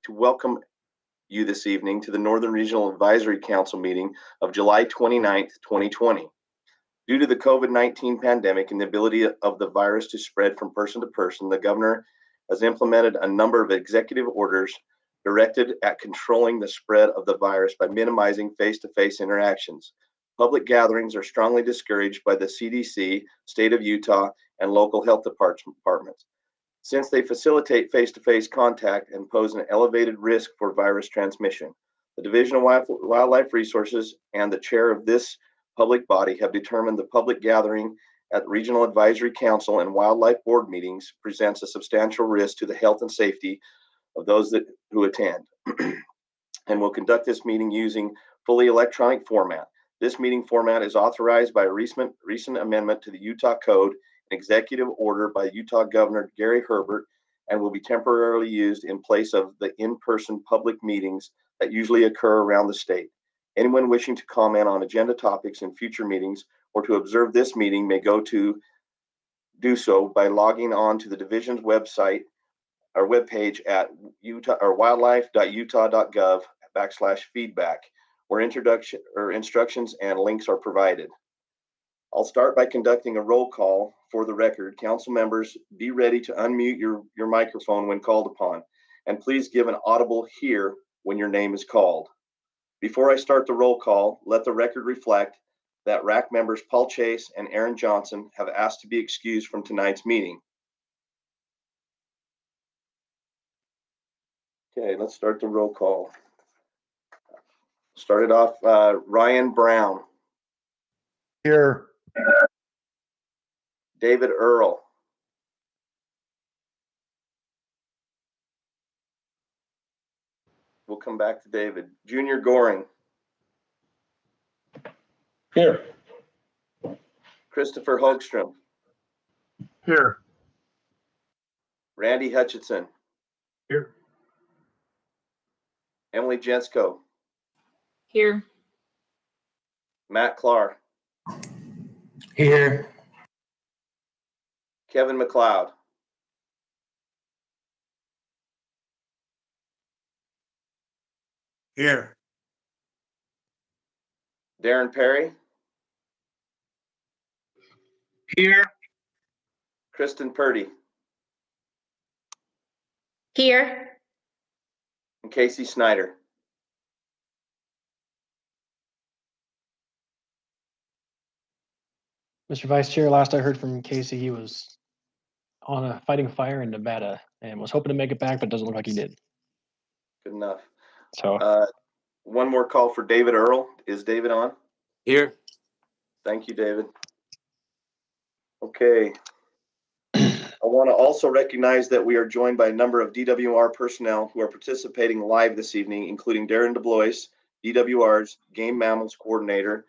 to welcome you this evening to the Northern Regional Advisory Council meeting of July 29th, 2020. Due to the COVID-19 pandemic and the ability of the virus to spread from person to person, the governor has implemented a number of executive orders directed at controlling the spread of the virus by minimizing face-to-face interactions. Public gatherings are strongly discouraged by the CDC, state of Utah, and local health departments, since they facilitate face-to-face contact and pose an elevated risk for virus transmission. The Division of Wildlife Resources and the chair of this public body have determined the public gathering at Regional Advisory Council and Wildlife Board meetings presents a substantial risk to the health and safety of those who attend, and will conduct this meeting using fully electronic format. This meeting format is authorized by a recent amendment to the Utah Code, an executive order by Utah Governor Gary Herbert, and will be temporarily used in place of the in-person public meetings that usually occur around the state. Anyone wishing to comment on agenda topics in future meetings or to observe this meeting may do so by logging on to the division's website or webpage at wildlife.utah.gov/feedback, where instructions and links are provided. I'll start by conducting a roll call for the record. Council members, be ready to unmute your microphone when called upon, and please give an audible "here" when your name is called. Before I start the roll call, let the record reflect that RAC members Paul Chase and Aaron Johnson have asked to be excused from tonight's meeting. Okay, let's start the roll call. Started off, Ryan Brown. Here. David Earl. We'll come back to David. Junior Goring. Here. Christopher Hogstrom. Here. Randy Hutchinson. Here. Emily Jensko. Here. Matt Clark. Here. Kevin McLeod. Here. Darren Perry. Here. Kristen Purdy. Here. And Casey Snyder. Mr. Vice Chair, last I heard from Casey, he was on a fighting fire in Nevada and was hoping to make it back, but doesn't look like he did. Good enough. So one more call for David Earl. Is David on? Here. Thank you, David. Okay. I want to also recognize that we are joined by a number of DWR personnel who are participating live this evening, including Darren DeBloois, DWR's Game Mammals Coordinator,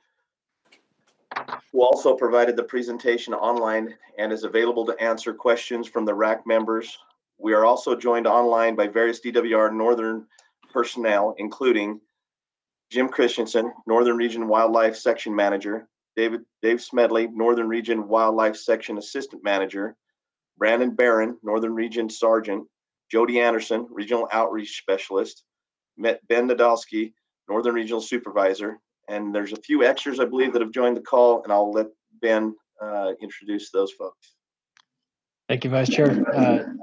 who also provided the presentation online and is available to answer questions from the RAC members. We are also joined online by various DWR Northern personnel, including Jim Christensen, Northern Region Wildlife Section Manager, Dave Smedley, Northern Region Wildlife Section Assistant Manager, Brandon Barron, Northern Region Sergeant, Jody Anderson, Regional Outreach Specialist, Ben Nadolski, Northern Regional Supervisor, and there's a few extras, I believe, that have joined the call, and I'll let Ben introduce those folks. thank you, Vice Chair.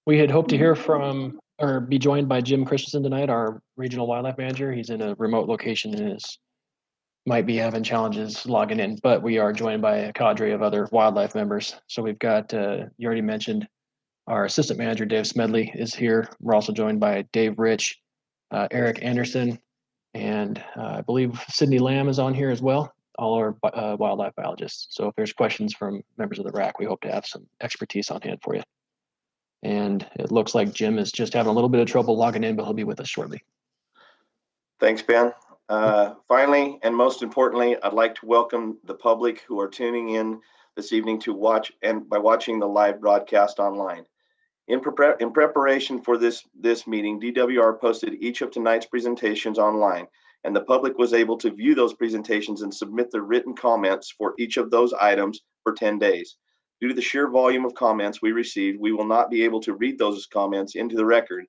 We had hoped to hear from or be joined by Jim Christensen tonight, our Regional Wildlife Manager. He's in a remote location and might be having challenges logging in, but we are joined by a cadre of other wildlife members. So we've got, you already mentioned, our Assistant Manager, Dave Smedley, is here. We're also joined by Dave Rich, Eric Anderson, and I believe Sydney Lamb is on here as well, all our wildlife biologists. So if there's questions from members of the RAC, we hope to have some expertise on hand for you. And it looks like Jim is just having a little bit of trouble logging in, but he'll be with us shortly. Thanks, Ben. Finally, and most importantly, I'd like to welcome the public who are tuning in this evening to watch and by watching the live broadcast online. In preparation for this meeting, DWR posted each of tonight's presentations online, and the public was able to view those presentations and submit their written comments for each of those items for 10 days. Due to the sheer volume of comments we received, we will not be able to read those comments into the record.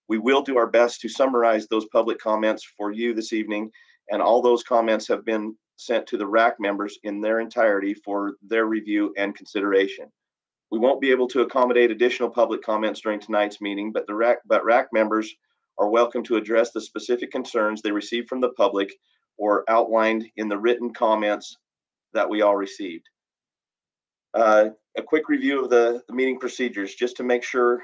We will do our best to summarize those public comments for you this evening, and all those comments have been sent to the RAC members in their entirety for their review and consideration. We won't be able to accommodate additional public comments during tonight's meeting, but RAC members are welcome to address the specific concerns they received from the public or outlined in the written comments that we all received. A quick review of the meeting procedures, just to make sure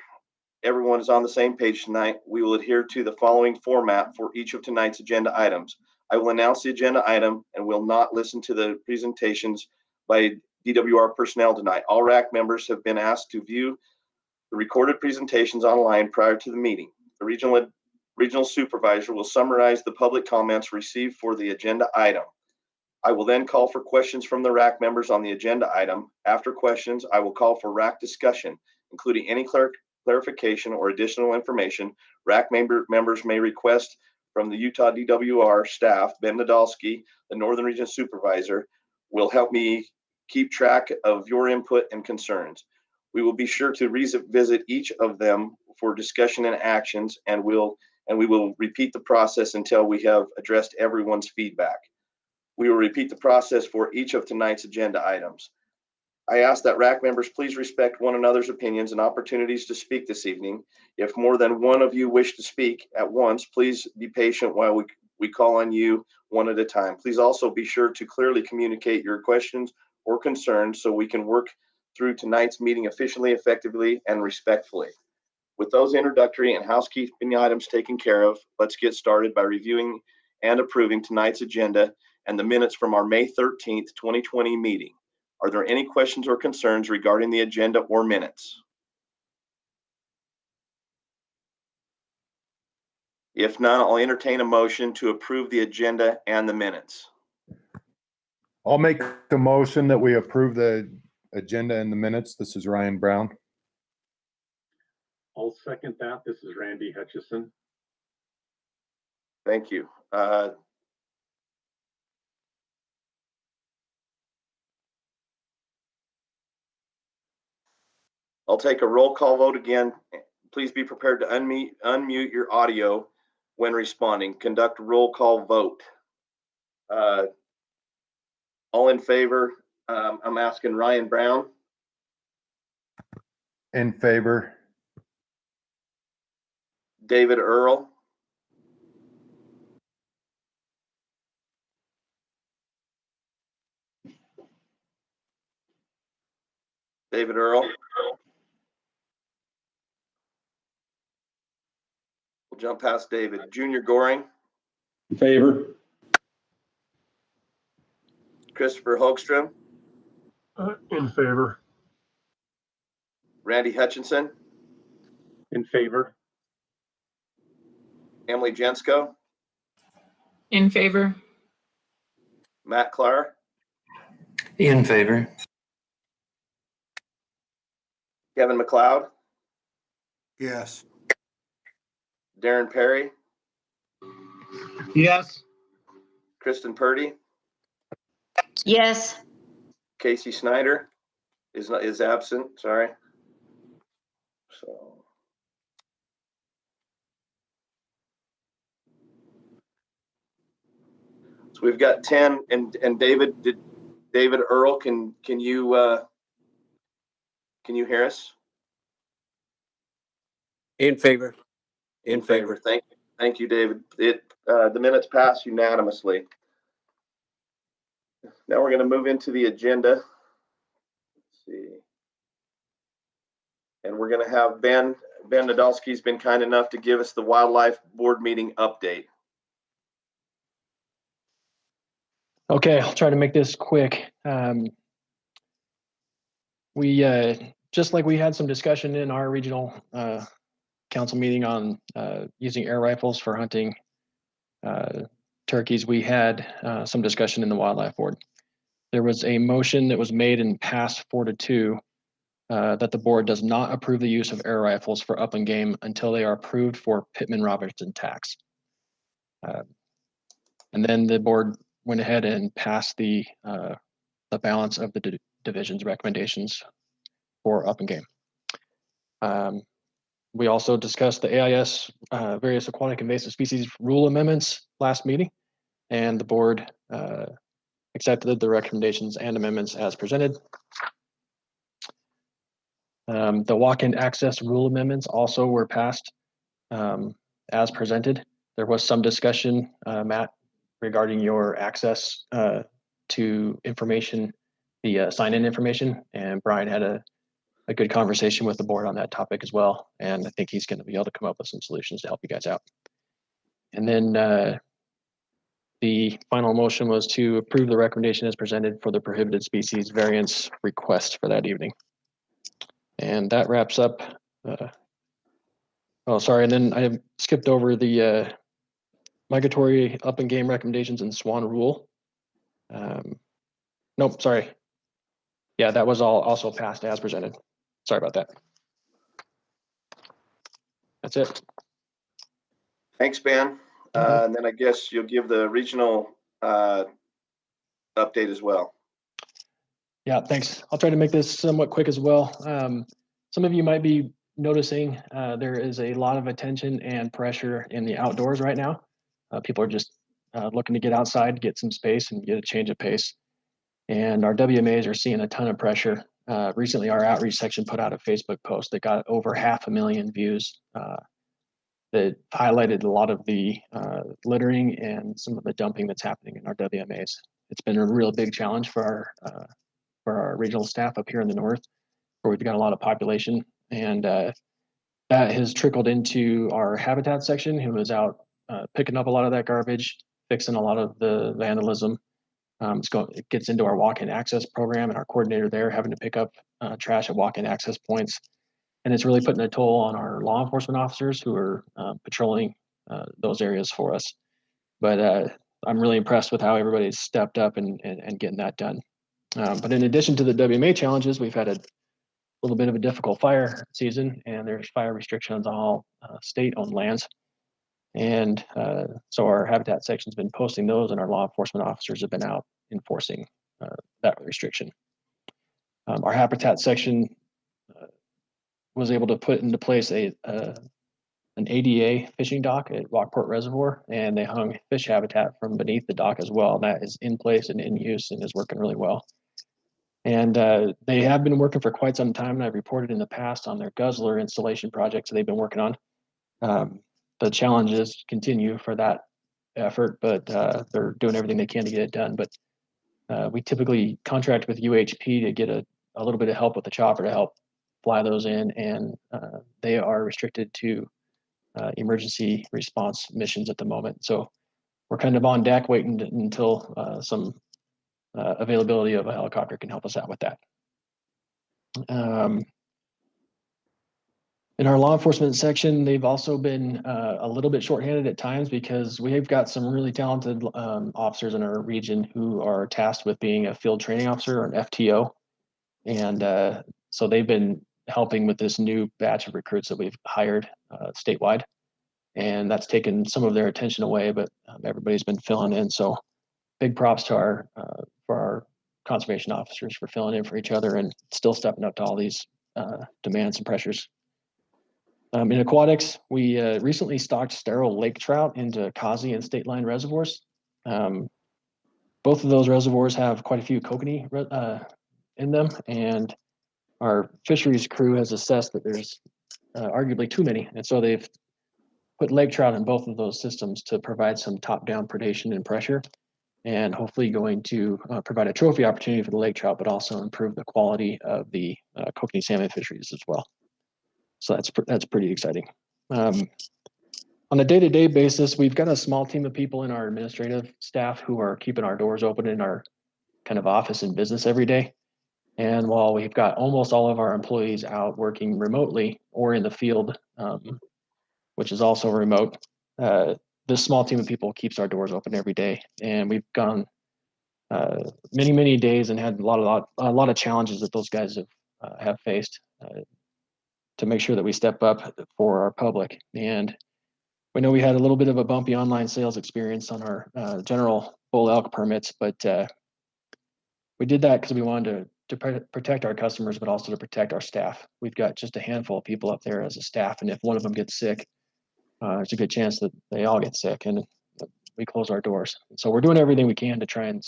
everyone is on the same page tonight. We will adhere to the following format for each of tonight's agenda items. I will announce the agenda item and will not listen to the presentations by DWR personnel tonight. All RAC members have been asked to view the recorded presentations online prior to the meeting. The regional supervisor will summarize the public comments received for the agenda item. I will then call for questions from the RAC members on the agenda item. After questions, I will call for RAC discussion, including any clarification or additional information RAC members may request from the Utah DWR staff. Ben Nadolski, the Northern Region Supervisor, will help me keep track of your input and concerns. We will be sure to revisit each of them for discussion and actions, and we will repeat the process until we have addressed everyone's feedback. We will repeat the process for each of tonight's agenda items. I ask that RAC members please respect one another's opinions and opportunities to speak this evening. If more than one of you wish to speak at once, please be patient while we call on you one at a time. Please also be sure to clearly communicate your questions or concerns so we can work through tonight's meeting efficiently, effectively, and respectfully. With those introductory and housekeeping items taken care of, let's get started by reviewing and approving tonight's agenda and the minutes from our May 13th, 2020 meeting. Are there any questions or concerns regarding the agenda or minutes? If none, I'll entertain a motion to approve the agenda and the minutes. I'll make the motion that we approve the agenda and the minutes. This is Ryan Brown. I'll second that. This is Randy Hutchison. Thank you. I'll take a roll call vote again. Please be prepared to unmute your audio when responding. Conduct a roll call vote. All in favor? I'm asking Ryan Brown. In favor. David Earl. David Earl. We'll jump past David. Junior Goring. In favor. Christopher Hogstrom. In favor. Randy Hutchinson. In favor. Emily Jensko. In favor. Matt Clark. In favor. Kevin McLeod. Yes. Darren Perry. Yes. Kristen Purdy. Yes. Casey Snyder is absent. Sorry. So we've got 10, and David Earl, can you hear us? In favor. In favor. Thank you, David. The minutes pass unanimously. Now we're going to move into the agenda. Let's see. And we're going to have Ben Nadolski's been kind enough to give us the wildlife board meeting update. Okay, I'll try to make this quick. We just like we had some discussion in our regional council meeting on using air rifles for hunting turkeys, we had some discussion in the wildlife board. There was a motion that was made and passed 4-2 that the board does not approve the use of air rifles for upland game until they are approved for Pittman-Robertson tax. And then the board went ahead and passed the balance of the division's recommendations for upland game. We also discussed the AIS various aquatic invasive species rule amendments last meeting, and the board accepted the recommendations and amendments as presented. The walk-in access rule amendments also were passed as presented. There was some discussion, Matt, regarding your access to information, the sign-in information, and Brian had a good conversation with the board on that topic as well. And I think he's going to be able to come up with some solutions to help you guys out. And then the final motion was to approve the recommendation as presented for the prohibited species variance request for that evening. And that wraps up. Oh, sorry. And then I skipped over the migratory up and game recommendations and swan rule. Nope, sorry. Yeah, that was all also passed as presented. Sorry about that. That's it. Thanks, Ben. And then I guess you'll give the regional update as well. Yeah, thanks. I'll try to make this somewhat quick as well. Some of you might be noticing there is a lot of attention and pressure in the outdoors right now. People are just looking to get outside, get some space, and get a change of pace. And our WMAs are seeing a ton of pressure. Recently, our outreach section put out a Facebook post that got over 500,000 views that highlighted a lot of the littering and some of the dumping that's happening in our WMAs. It's been a real big challenge for our regional staff up here in the north, where we've got a lot of population, and that has trickled into our habitat section, who is out picking up a lot of that garbage, fixing a lot of the vandalism. It gets into our walk-in access program, and our coordinator there having to pick up trash at walk-in access points. And it's really putting a toll on our law enforcement officers who are patrolling those areas for us. But I'm really impressed with how everybody's stepped up and getting that done. But in addition to the WMA challenges, we've had a little bit of a difficult fire season, and there's fire restrictions on all state-owned lands. And so our habitat section's been posting those, and our law enforcement officers have been out enforcing that restriction. Our habitat section was able to put into place an ADA fishing dock at Rockport Reservoir, and they hung fish habitat from beneath the dock as well. That is in place and in use and is working really well. And they have been working for quite some time, and I've reported in the past on their guzzler installation projects they've been working on. The challenges continue for that effort, but they're doing everything they can to get it done. But we typically contract with UHP to get a little bit of help with the chopper to help fly those in, and they are restricted to emergency response missions at the moment. So we're kind of on deck waiting until some availability of a helicopter can help us out with that. In our law enforcement section, they've also been a little bit shorthanded at times because we've got some really talented officers in our region who are tasked with being a field training officer or an FTO. And so they've been helping with this new batch of recruits that we've hired statewide. And that's taken some of their attention away, but everybody's been filling in. So big props to for our conservation officers for filling in for each other and still stepping up to all these demands and pressures. In aquatics, we recently stocked sterile lake trout into Kazi and state line reservoirs. Both of those reservoirs have quite a few kokanee in them, and our fisheries crew has assessed that there's arguably too many, and so they've put lake trout in both of those systems to provide some top-down predation and pressure, and hopefully going to provide a trophy opportunity for the lake trout, but also improve the quality of the kokanee salmon fisheries as well. So that's pretty exciting. On a day-to-day basis, we've got a small team of people in our administrative staff who are keeping our doors open in our kind of office and business every day. And while we've got almost all of our employees out working remotely or in the field, which is also remote, this small team of people keeps our doors open every day. And we've gone many, many days and had a lot of challenges that those guys have faced to make sure that we step up for our public. And we know we had a little bit of a bumpy online sales experience on our general bull elk permits, but we did that because we wanted to to protect our customers, but also to protect our staff. We've got just a handful of people up there as a staff, and if one of them gets sick, there's a good chance that they all get sick, and we close our doors. So we're doing everything we can to try and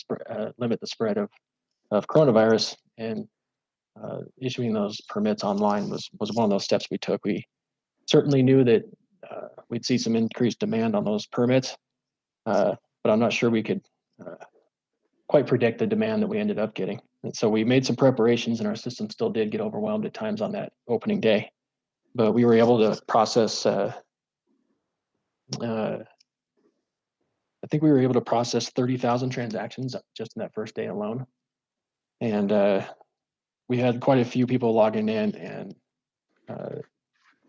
limit the spread of coronavirus, and issuing those permits online was one of those steps we took. We certainly knew that we'd see some increased demand on those permits, but I'm not sure we could quite predict the demand that we ended up getting. And so we made some preparations, and our system still did get overwhelmed at times on that opening day, but we were able to process, I think we were able to process 30,000 transactions just in that first day alone. And we had quite a few people logging in and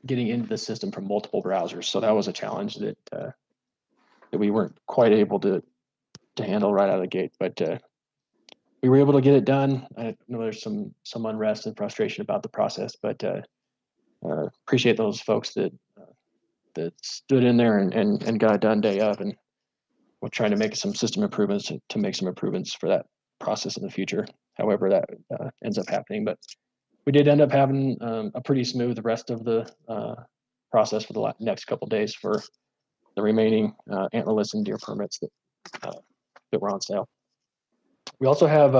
getting into the system from multiple browsers. So that was a challenge that we weren't quite able to handle right out of the gate, but we were able to get it done. I know there's some unrest and frustration about the process, but appreciate those folks that stood in there and got it done day of, and we're trying to make some system improvements to make some improvements for that process in the future, however that ends up happening. But we did end up having a pretty smooth rest of the process for the next couple of days for the remaining antlerless and deer permits that were on sale. We also have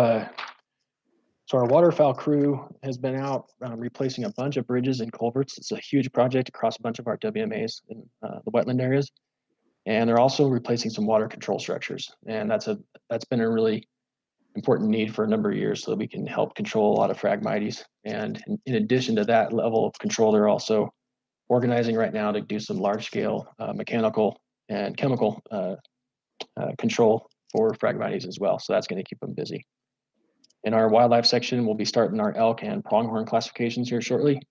so our waterfowl crew has been out replacing a bunch of bridges and culverts. It's a huge project across a bunch of our WMAs in the wetland areas, and they're also replacing some water control structures. And that's been a really important need for a number of years, so that we can help control a lot of Phragmites. And in addition to that level of control, they're also organizing right now to do some large scale mechanical and chemical control for Phragmites as well. So that's going to keep them busy. In our wildlife section, we'll be starting our elk and pronghorn classifications here shortly.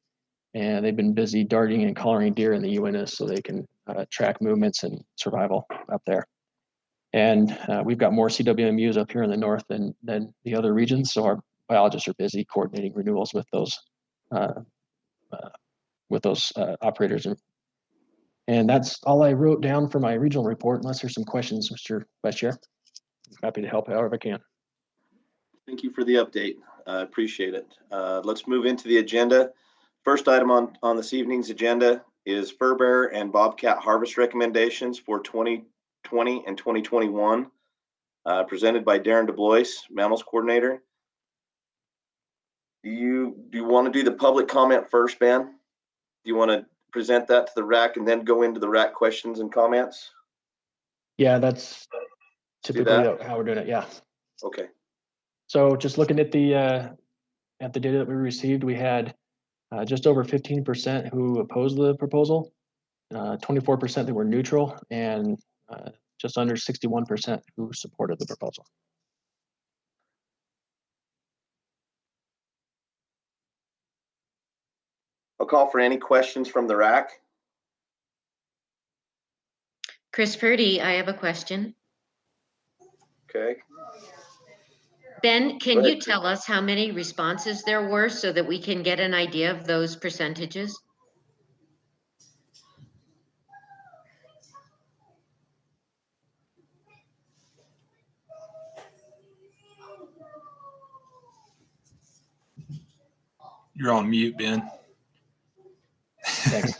And they've been busy darting and collaring deer in the UNS so they can track movements and survival up there. And we've got more CWMUs up here in the north than the other regions. So our biologists are busy coordinating renewals with those operators. And that's all I wrote down for my regional report, unless there's some questions, Mr. Vice Chair. I'm happy to help however I can. Thank you for the update. I appreciate it. Let's move into the agenda. First item on this evening's agenda is Furbearer and Bobcat harvest recommendations for 2020 and 2021, presented by Darren DeBloois, Mammals Coordinator. Do you want to do the public comment first, Ben? Do you want to present that to the RAC and then go into the RAC questions and comments? Yeah, that's typically how we're doing it. Yeah. Okay. So just looking at the data that we received, we had just over 15% who opposed the proposal, 24% that were neutral, and just under 61% who supported the proposal. I'll call for any questions from the RAC. Chris Purdy, I have a question. Okay. Ben, can you tell us how many responses there were so that we can get an idea of those percentages? You're on mute, Ben. Thanks.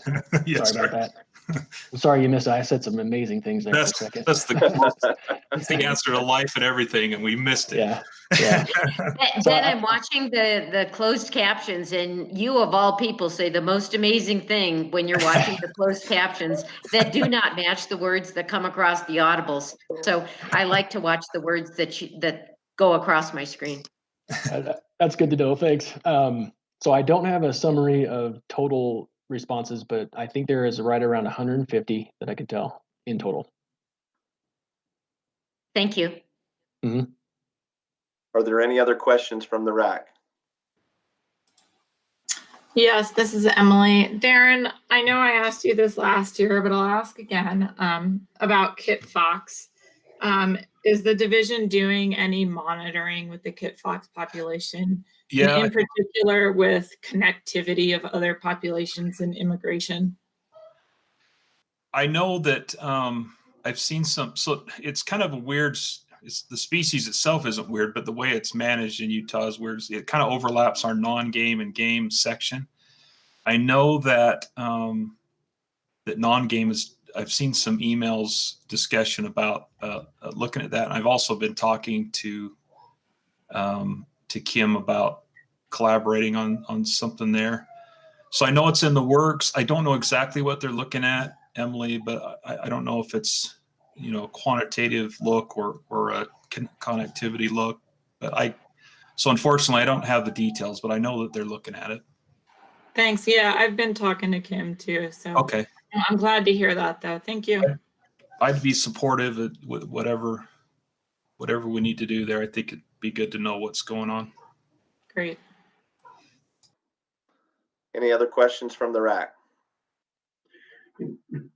Yes, sorry about that. I'm sorry you missed it. I said some amazing things there for a second. That's the answer to life and everything, and we missed it. Yeah. Yeah. Then I'm watching the closed captions, and you of all people say the most amazing thing when you're watching the closed captions that do not match the words that come across the audibles. So I like to watch the words that go across my screen. That's good to know. Thanks. So I don't have a summary of total responses, but I think there is right around 150 that I could tell in total. Thank you. Mm-hmm. Are there any other questions from the RAC? Yes, this is Emily. Darren, I know I asked you this last year, but I'll ask again about kit fox. Is the division doing any monitoring with the kit fox population? Yeah. In particular with connectivity of other populations and immigration? I know that I've seen some, so it's kind of a weird, the species itself isn't weird, but the way it's managed in Utah is weird. It kind of overlaps our non-game and game section. I know that that non-game is. I've seen some emails discussion about looking at that. And I've also been talking to Kim about collaborating on something there. So I know it's in the works. I don't know exactly what they're looking at, Emily, but I don't know if it's, you know, a quantitative look or a connectivity look. But so unfortunately, I don't have the details, but I know that they're looking at it. Thanks. Yeah, I've been talking to Kim too. So Okay. I'm glad to hear that though. Thank you. I'd be supportive of whatever we need to do there. I think it'd be good to know what's going on. Great. Any other questions from the RAC?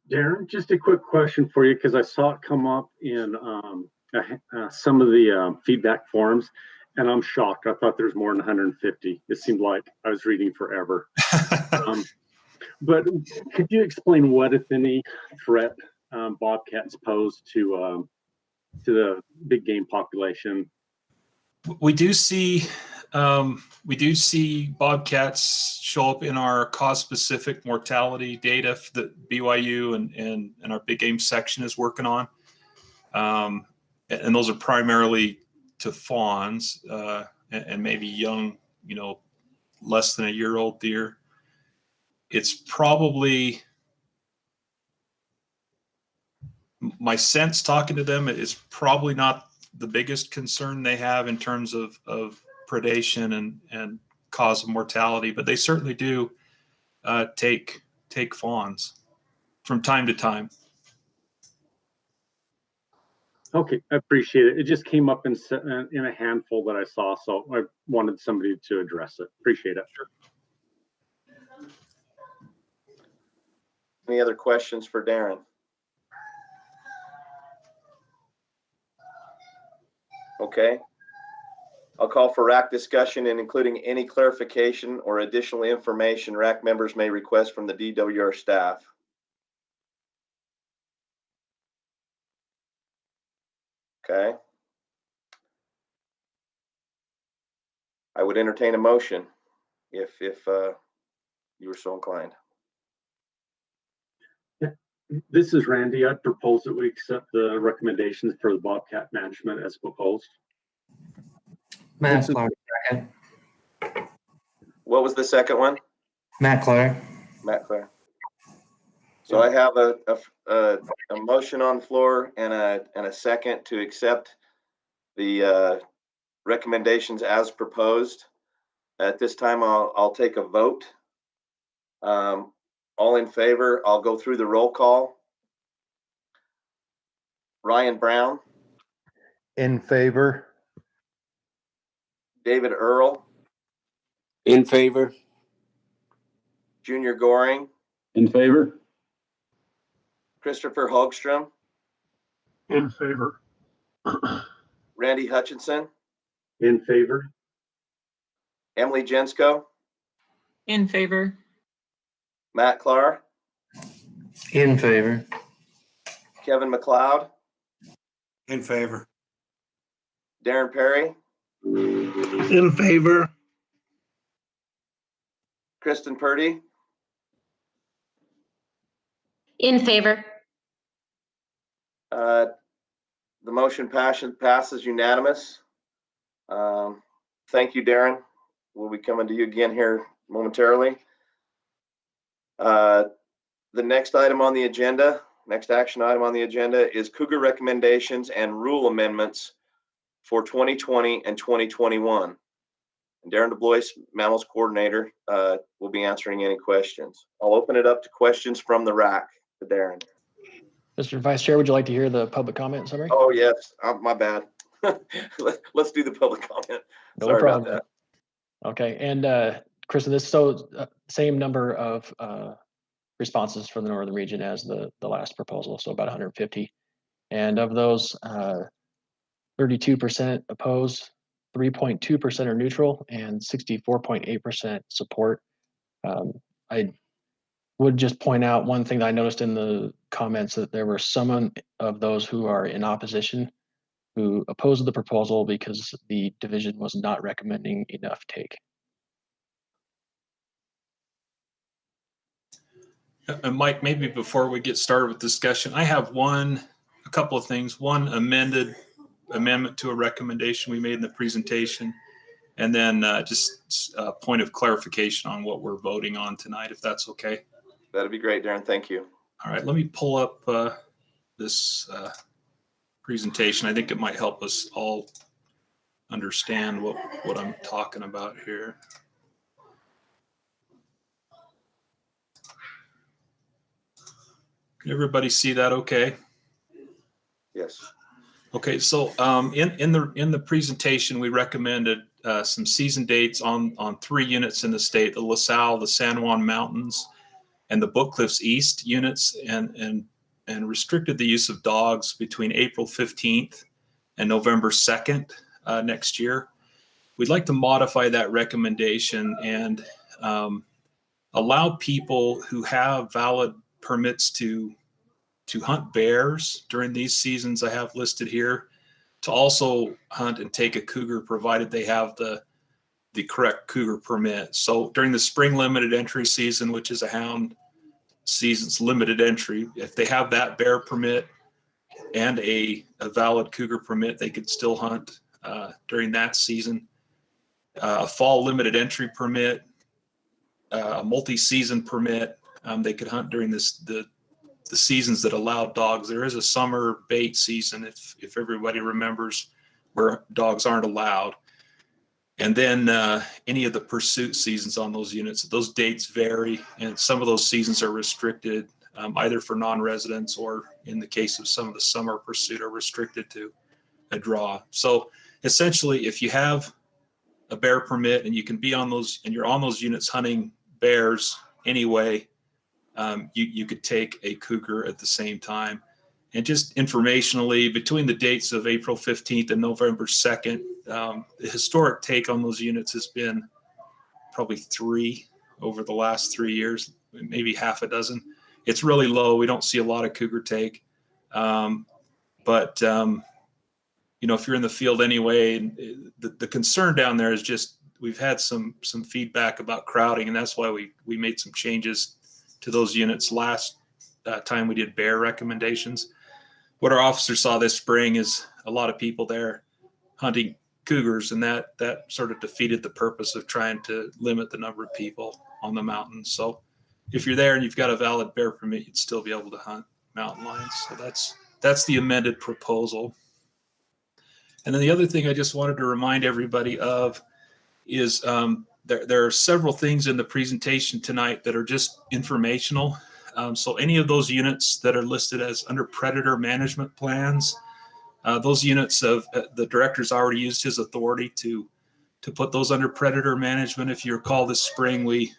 Darren, just a quick question for you, because I saw it come up in some of the feedback forums, and I'm shocked. I thought there's more than 150. It seemed like I was reading forever. But could you explain what, if any, threat bobcats pose to the big game population? We do see bobcats show up in our cause-specific mortality data that BYU and our big game section is working on, and those are primarily to fawns and maybe young, you know, less than a year-old deer. It's probably, my sense talking to them, is probably not the biggest concern they have in terms of predation and cause of mortality, but they certainly do take fawns from time to time. Okay, I appreciate it. It just came up in a handful that I saw, so I wanted somebody to address it. Appreciate it. Sure. Any other questions for Darren? Okay. I'll call for RAC discussion, and including any clarification or additional information RAC members may request from the DWR staff. Okay. I would entertain a motion if you were so inclined. This is Randy. I'd propose that we accept the recommendations for the bobcat management as proposed. Matt Clark, second. What was the second one? Matt Clark. Matt Clare. So I have a motion on the floor and a second to accept the recommendations as proposed. At this time, I'll take a vote. All in favor, I'll go through the roll call. Ryan Brown. In favor. David Earl. In favor. Junior Goring. In favor. Christopher Hogstrom. In favor. Randy Hutchinson. In favor. Emily Jensko. In favor. Matt Clark. In favor. Kevin McLeod. In favor. Darren Perry. In favor. Kristen Purdy. In favor. The motion passes unanimous. Thank you, Darren. We'll be coming to you again here momentarily. The next item on the agenda, next action item on the agenda is Cougar recommendations and rule amendments for 2020 and 2021. And Darren DeBloois, Mammals Coordinator, will be answering any questions. I'll open it up to questions from the RAC to Darren. Mr. Vice Chair, would you like to hear the public comment summary? Oh, yes. My bad. Let's do the public comment. No Sorry problem. about that. Okay, and Kristen, this same number of responses from the northern region as the last proposal, so about 150. And of those, 32% oppose, 3.2% are neutral, and 64.8% support. I would just point out one thing that I noticed in the comments, that there were some of those who are in opposition who opposed the proposal because the division was not recommending enough take. And Mike, maybe before we get started with discussion, I have a couple of things. One amendment to a recommendation we made in the presentation, and then just a point of clarification on what we're voting on tonight, if that's okay. That'd be great, Darren. Thank you. All right, let me pull up this presentation. I think it might help us all understand what I'm talking about here. Can everybody see that okay? Yes. Okay, so in the presentation, we recommended some season dates on 3 units in the state: the LaSalle, the San Juan Mountains, and the Book Cliffs East units, and restricted the use of dogs between April 15th and November 2nd next year. We'd like to modify that recommendation and allow people who have valid permits to hunt bears during these seasons I have listed here to also hunt and take a cougar, provided they have the correct cougar permit. So during the spring limited entry season, which is a hound season's limited entry, if they have that bear permit and a valid cougar permit, they could still hunt during that season. A fall limited entry permit, a multi-season permit, they could hunt during the seasons that allow dogs. There is a summer bait season, if everybody remembers, where dogs aren't allowed. And then any of the pursuit seasons on those units, those dates vary, and some of those seasons are restricted either for non-residents, or in the case of some of the summer pursuit, are restricted to a draw. So essentially, if you have a bear permit and you can be on those, and you're on those units hunting bears anyway, you could take a cougar at the same time. And just informationally, between the dates of April 15th and November 2nd, the historic take on those units has been probably 3 over the last 3 years, maybe half a dozen. It's really low. We don't see a lot of cougar take. But if you're in the field anyway, the concern down there is just, we've had some feedback about crowding, and that's why we made some changes to those units last time we did bear recommendations. What our officers saw this spring is a lot of people there hunting cougars, and that sort of defeated the purpose of trying to limit the number of people on the mountain. So if you're there and you've got a valid bear permit, you'd still be able to hunt mountain lions. So that's the amended proposal. And then the other thing I just wanted to remind everybody of is there are several things in the presentation tonight that are just informational. So any of those units that are listed as under predator management plans, those units of the director's already used his authority to put those under predator management. If you recall, this spring we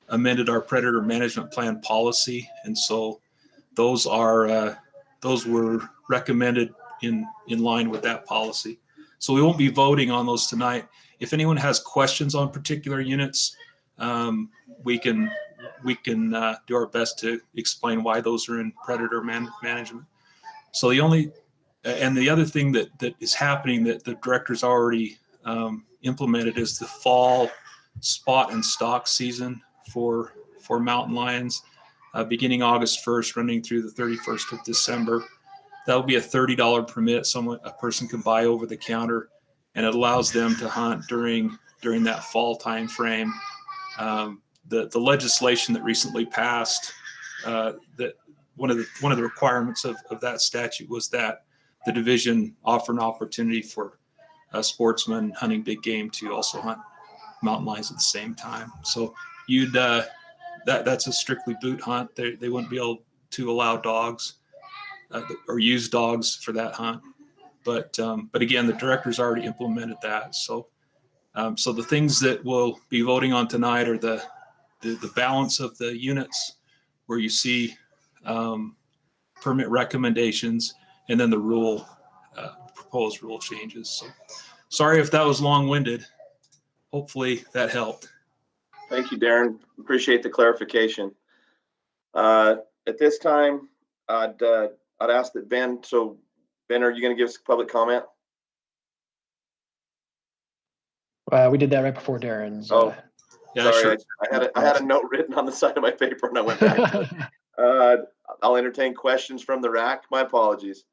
amended our predator management plan policy, and so those were recommended in line with that policy. So we won't be voting on those tonight. If anyone has questions on particular units, we can do our best to explain why those are in predator management. So the other thing that is happening that the director's already implemented is the fall spot and stalk season for mountain lions, beginning August 1st, running through the 31st of December. That'll be a $30 permit a person can buy over the counter, and it allows them to hunt during that fall time frame. The legislation that recently passed, that one of the requirements of that statute was that the division offer an opportunity for sportsmen hunting big game to also hunt mountain lions at the same time. So that's a strictly boot hunt. They wouldn't be able to allow dogs or use dogs for that hunt. But again, the director's already implemented that. So the things that we'll be voting on tonight are the balance of the units, where you see permit recommendations, and then the proposed rule changes. So sorry if that was long-winded. Hopefully that helped. Thank you, Darren. Appreciate the clarification. At this time, I'd ask that Ben Ben, are you going to give us public comment? We did that right before Darren's. Oh, Yeah, sorry. sure. I had a note written on the side of my paper and I went back to it. I'll entertain questions from the RAC. My apologies.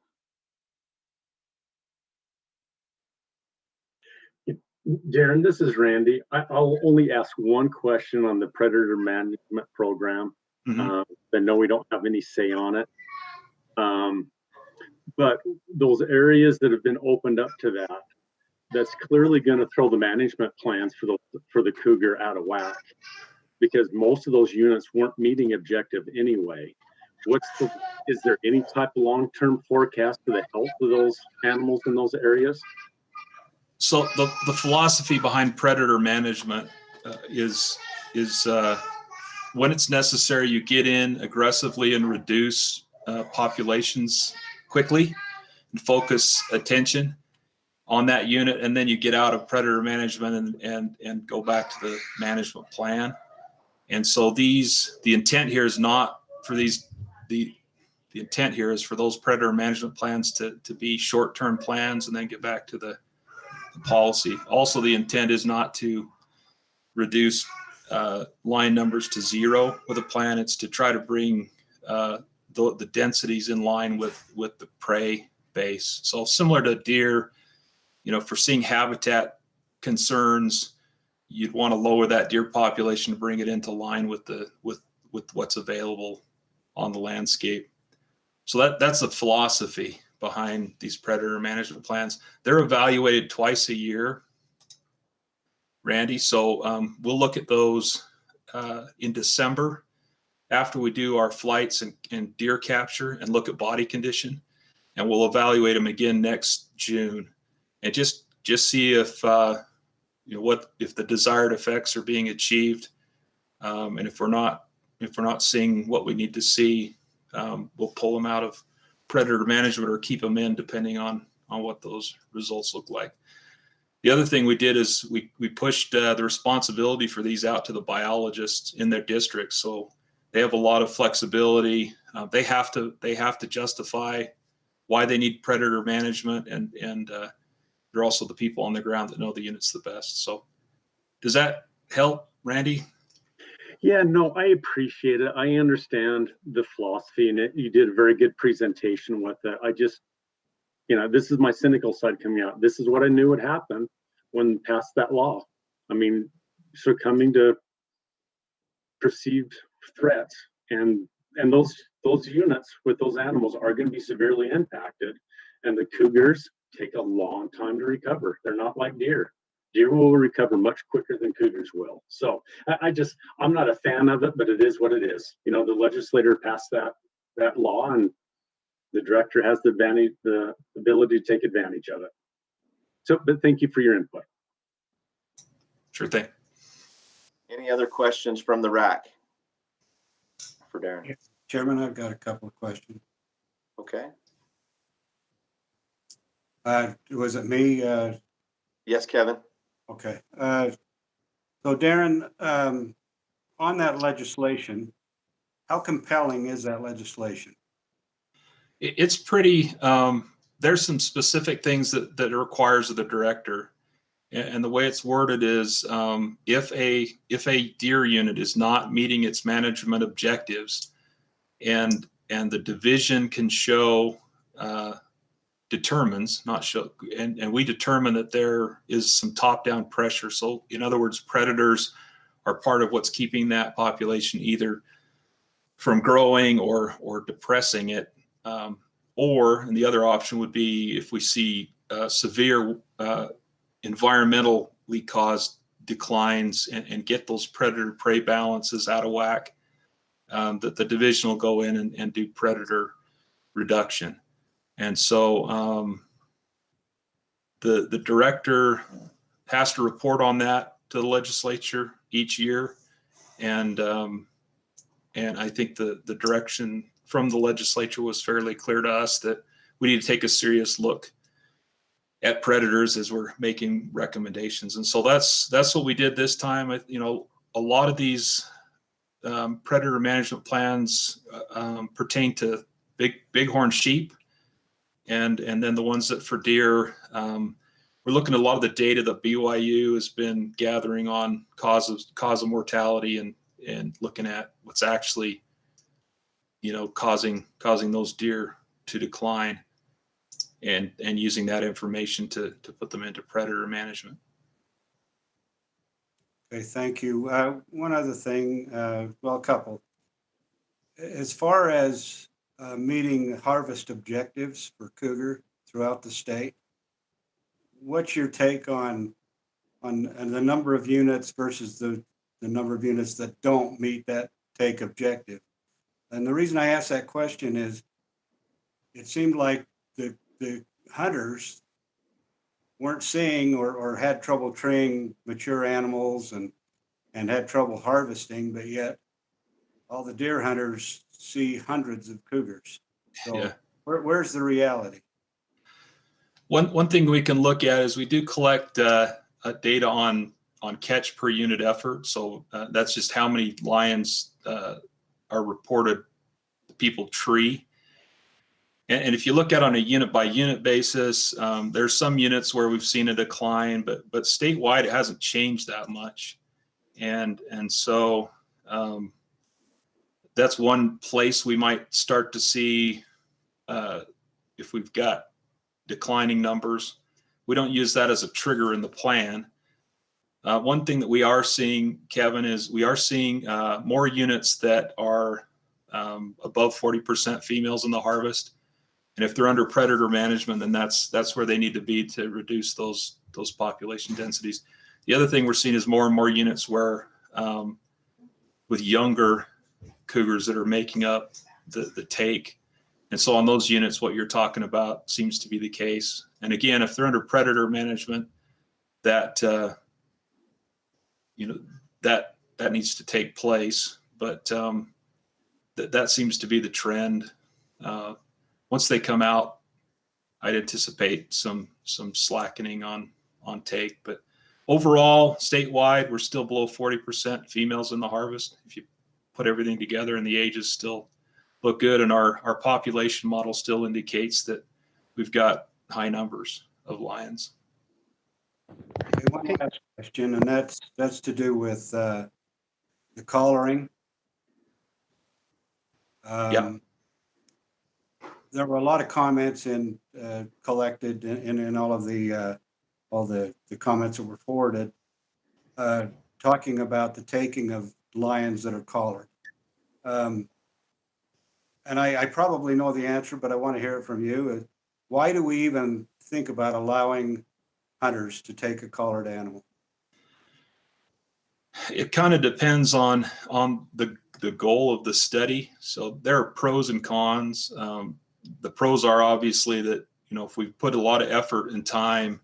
Darren, this is Randy. I'll only ask one question on the predator management program. Mhm. I know we don't have any say on it. But those areas that have been opened up to that, that's clearly going to throw the management plans for the Cougar out of whack, because most of those units weren't meeting objective anyway. Is there any type of long-term forecast for the health of those animals in those areas? So the philosophy behind predator management is when it's necessary, you get in aggressively and reduce populations quickly and focus attention on that unit, and then you get out of predator management and go back to the management plan. And so the intent here is not for these, the intent here is for those predator management plans to be short-term plans and then get back to the policy. Also, the intent is not to reduce line numbers to 0 with a plan. It's to try to bring the densities in line with the prey base. So similar to deer, for seeing habitat concerns, you'd want to lower that deer population to bring it into line with what's available on the landscape. So that's the philosophy behind these predator management plans. They're evaluated twice a year, Randy. So we'll look at those in December after we do our flights and deer capture and look at body condition, and we'll evaluate them again next June and just see if if the desired effects are being achieved, and if we're not seeing what we need to see, we'll pull them out of predator management or keep them in, depending on what those results look like. The other thing we did is we pushed the responsibility for these out to the biologists in their districts, so they have a lot of flexibility. They have to justify why they need predator management, and they're also the people on the ground that know the units the best. So does that help, Randy? Yeah, no, I appreciate it. I understand the philosophy, and you did a very good presentation with it. I just, this is my cynical side coming out. This is what I knew would happen when passed that law. I mean, succumbing to perceived threats, and those units with those animals are going to be severely impacted, and the cougars take a long time to recover. They're not like deer. Deer will recover much quicker than cougars will. So I'm not a fan of it, but it is what it is. The legislator passed that law, and the director has the ability to take advantage of it. So, but thank you for your input. Sure thing. Any other questions from the RAC for Darren? Chairman, I've got a couple of questions. Okay. Was it me? Yes, Kevin. Okay. So Darren, on that legislation, how compelling is that legislation? It's pretty, there's some specific things that it requires of the director. And the way it's worded is if a deer unit is not meeting its management objectives, and the division can show, determines, not show, and we determine that there is some top-down pressure. So in other words, predators are part of what's keeping that population either from growing or depressing it. And the other option would be if we see severe environmentally caused declines and get those predator-prey balances out of whack, that the division will go in and do predator reduction. And so the director has to report on that to the legislature each year. And I think the direction from the legislature was fairly clear to us that we need to take a serious look at predators as we're making recommendations. And so that's what we did this time. A lot of these predator management plans pertain to bighorn sheep. and then the ones that for deer, we're looking at a lot of the data that BYU has been gathering on cause of mortality and looking at what's actually, causing those deer to decline, and using that information to put them into predator management. Okay, thank you. One other thing, well, a couple. As far as meeting harvest objectives for cougar throughout the state, what's your take on the number of units versus the number of units that don't meet that take objective? And the reason I ask that question is it seemed like the hunters weren't seeing or had trouble treeing mature animals and had trouble harvesting, but yet all the deer hunters see hundreds of cougars. So Yeah. Where's the reality? One thing we can look at is we do collect data on catch per unit effort. So that's just how many lions are reported people tree. And if you look at on a unit by unit basis, there's some units where we've seen a decline, but statewide it hasn't changed that much. And so that's one place we might start to see if we've got declining numbers. We don't use that as a trigger in the plan. One thing that we are seeing, Kevin, is we are seeing more units that are above 40% females in the harvest. And if they're under predator management, then that's where they need to be to reduce those population densities. The other thing we're seeing is more and more units where with younger cougars that are making up the take. And so on those units, what you're talking about seems to be the case. And again, if they're under predator management, that that needs to take place. But that seems to be the trend. Once they come out, I'd anticipate some slackening on take. But overall, statewide, we're still below 40% females in the harvest. If you put everything together, and the ages still look good, and our population model still indicates that we've got high numbers of lions. Okay, one last question, and that's to do with the collaring. Yeah. There were a lot of comments collected in all of the comments that were forwarded, talking about the taking of lions that are collared. And I probably know the answer, but I want to hear it from you. Why do we even think about allowing hunters to take a collared animal? It kind of depends on the goal of the study. So there are pros and cons. The pros are obviously that, if we put a lot of effort and time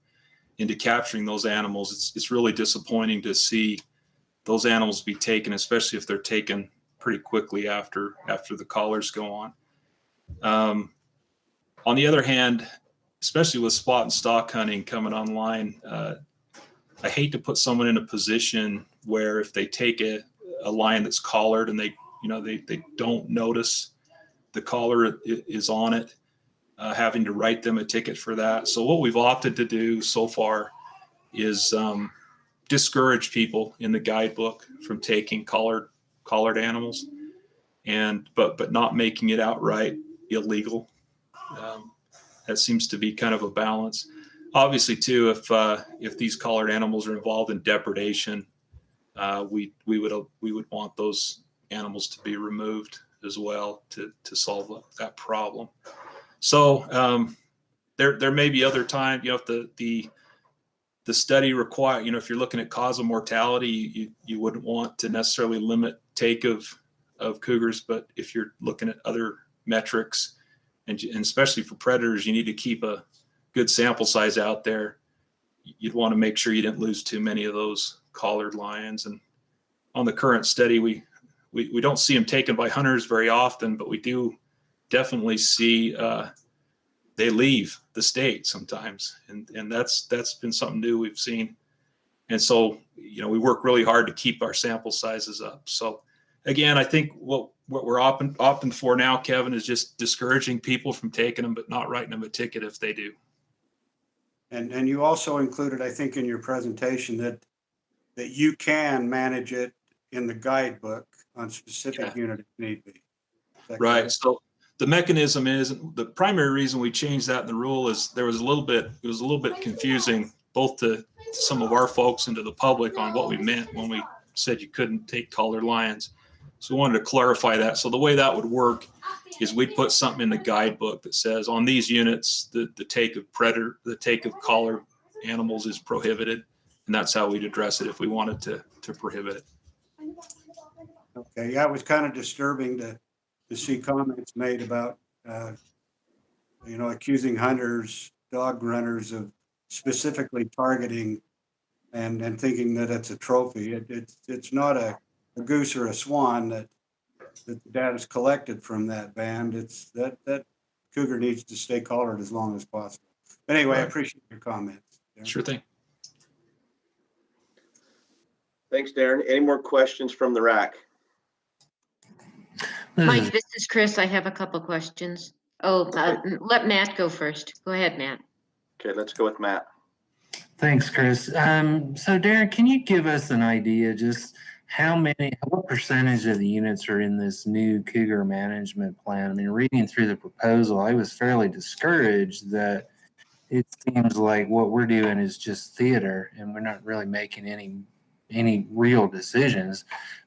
into capturing those animals, it's really disappointing to see those animals be taken, especially if they're taken pretty quickly after the collars go on. On the other hand, especially with spot and stalk hunting coming online, I hate to put someone in a position where if they take a lion that's collared and they don't notice the collar is on it, having to write them a ticket for that. So what we've opted to do so far is discourage people in the guidebook from taking collared animals, but not making it outright illegal. That seems to be kind of a balance. Obviously, too, if these collared animals are involved in depredation, we would want those animals to be removed as well to solve that problem. So there may be other time, if the study require, if you're looking at cause of mortality, you wouldn't want to necessarily limit take of cougars, but if you're looking at other metrics, and especially for predators, you need to keep a good sample size out there. You'd want to make sure you didn't lose too many of those collared lions. And on the current study, we don't see them taken by hunters very often, but we do definitely see they leave the state sometimes, and that's been something new we've seen. And so we work really hard to keep our sample sizes up. So again, I think what we're opting for now, Kevin, is just discouraging people from taking them, but not writing them a ticket if they do. And you also included, I think, in your presentation that you can manage it in the guidebook on specific unit if need be. Right. Correct? So the mechanism is, the primary reason we changed that in the rule is it was a little bit confusing both to some of our folks and to the public on what we meant when we said you couldn't take collared lions. So we wanted to clarify that. So the way that would work is we'd put something in the guidebook that says on these units, the take of collared animals is prohibited. And that's how we'd address it if we wanted to prohibit it. Okay, yeah, it was kind of disturbing to see comments made about, accusing hunters, dog runners of specifically targeting and thinking that it's a trophy. It's not a goose or a swan that the data is collected from that band. It's that cougar needs to stay collared as long as possible. But anyway, I appreciate your comments. Darren. Sure thing. Thanks, Darren. Any more questions from the RAC? Mike, this is Chris. I have a couple questions. Oh, let Matt go first. Go ahead, Matt. Okay, let's go with Matt. Thanks, Chris. So Darren, can you give us an idea just what percentage of the units are in this new Cougar management plan? I mean, reading through the proposal, I was fairly discouraged that it seems like what we're doing is just theater and we're not really making any real decisions.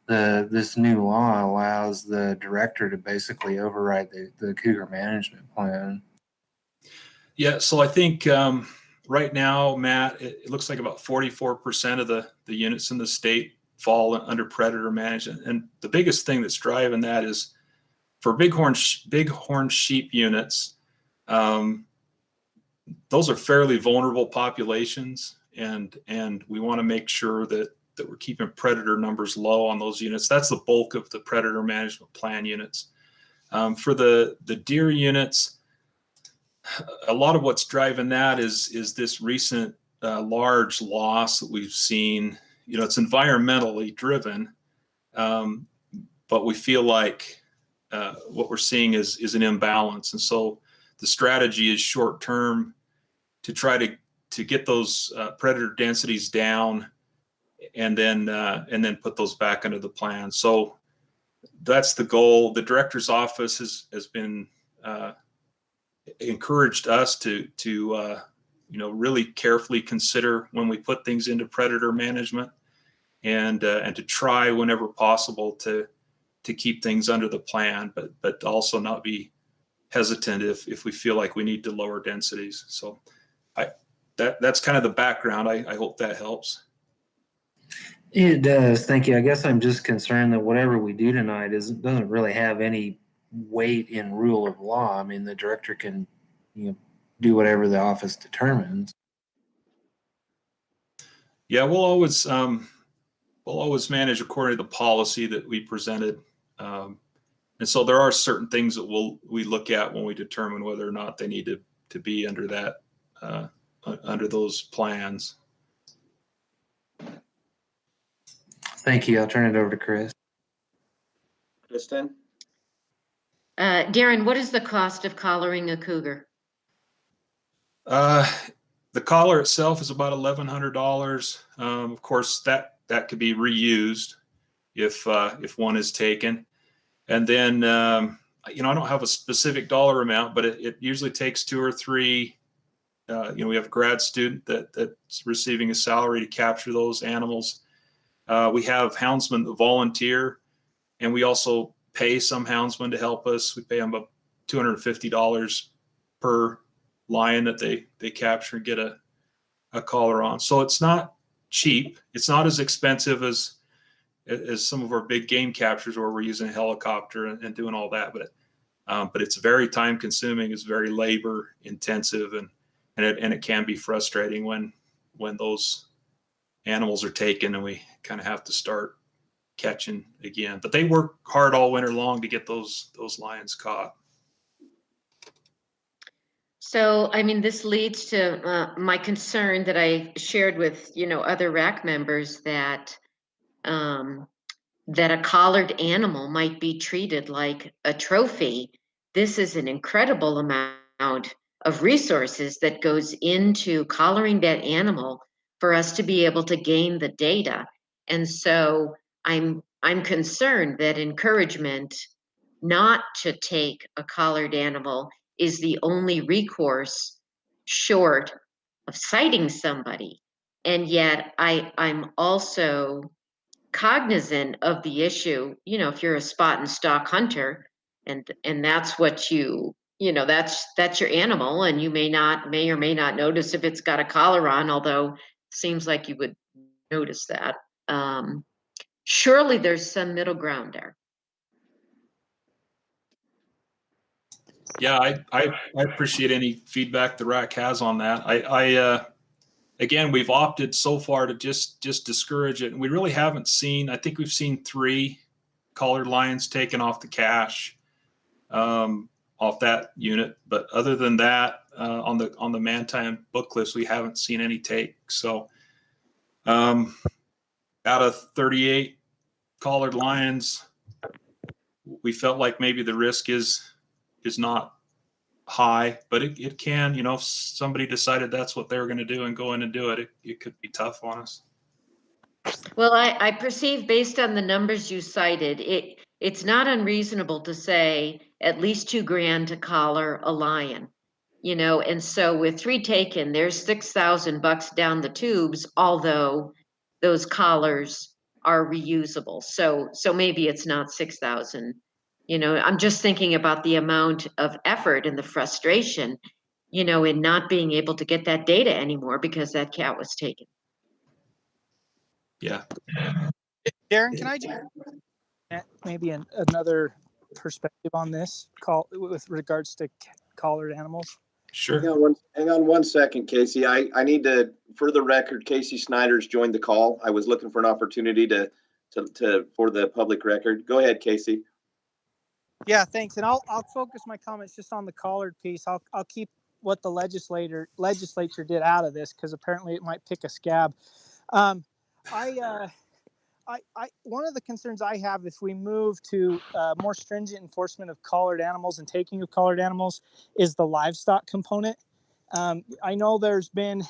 This new law allows the director to basically override the Cougar management plan. Yeah, so I think right now, Matt, it looks like about 44% of the units in the state fall under predator management. And the biggest thing that's driving that is for bighorn sheep units, those are fairly vulnerable populations. And we want to make sure that we're keeping predator numbers low on those units. That's the bulk of the predator management plan units. For the deer units, a lot of what's driving that is this recent large loss that we've seen. It's environmentally driven, but we feel like what we're seeing is an imbalance. And so the strategy is short term to try to get those predator densities down and then put those back into the plan. So that's the goal. The director's office has been encouraged us to really carefully consider when we put things into predator management and to try whenever possible to keep things under the plan, but also not be hesitant if we feel like we need to lower densities. So that's kind of the background. I hope that helps. It does. Thank you. I guess I'm just concerned that whatever we do tonight doesn't really have any weight in rule of law. I mean, the director can, do whatever the office determines. Yeah, we'll always manage according to the policy that we presented, and so there are certain things that we look at when we determine whether or not they need to be under that under those plans. Thank you. I'll turn it over to Chris. Kristen? Darren, what is the cost of collaring a cougar? The collar itself is about $1,100. Of course, that could be reused if one is taken. And then, I don't have a specific dollar amount, but it usually takes 2 or 3. We have a grad student that's receiving a salary to capture those animals. We have houndsmen that volunteer, and we also pay some houndsmen to help us. We pay them about $250 per lion that they capture and get a collar on. So it's not cheap. It's not as expensive as some of our big game captures where we're using a helicopter and doing all that. But it's very time consuming. It's very labor intensive, and it can be frustrating when those animals are taken and we kind of have to start catching again. But they work hard all winter long to get those lions caught. So, I mean, this leads to my concern that I shared with, other RAC members that that a collared animal might be treated like a trophy. This is an incredible amount of resources that goes into collaring that animal for us to be able to gain the data. And so I'm concerned that encouragement not to take a collared animal is the only recourse short of citing somebody. And yet I'm also cognizant of the issue, you know, if you're a spot and stalk hunter and that's what that's your animal, and you may or may not notice if it's got a collar on, although it seems like you would notice that. Surely there's some middle ground there. Yeah, I appreciate any feedback the RAC has on that. Again, we've opted so far to just discourage it, and we really haven't seen. I think we've seen 3 collared lions taken off the cache, off that unit. But other than that, on the Manti book list, we haven't seen any take. So, out of 38 collared lions, we felt like maybe the risk is not high, but it can, you know, if somebody decided that's what they were going to do and go in and do it, it could be tough on us. Well, I perceive, based on the numbers you cited, it's not unreasonable to say at least $2,000 to collar a lion, you know, and so with 3 taken, there's $6,000 down the tubes, although those collars are reusable. So maybe it's not 6,000. You know, I'm just thinking about the amount of effort and the frustration, you know, in not being able to get that data anymore because that cat was taken. Yeah. Darren, can I just maybe another perspective on this call with regards to collared animals? Sure. Hang on one second, Casey. I need to, for the record, Casey Snyder's joined the call. I was looking for an opportunity for the public record. Go ahead, Casey. Yeah, thanks. And I'll focus my comments just on the collared piece. I'll keep what the legislature did out of this, because apparently it might pick a scab. One of the concerns I have, if we move to more stringent enforcement of collared animals and taking of collared animals, is the livestock component. I know there's been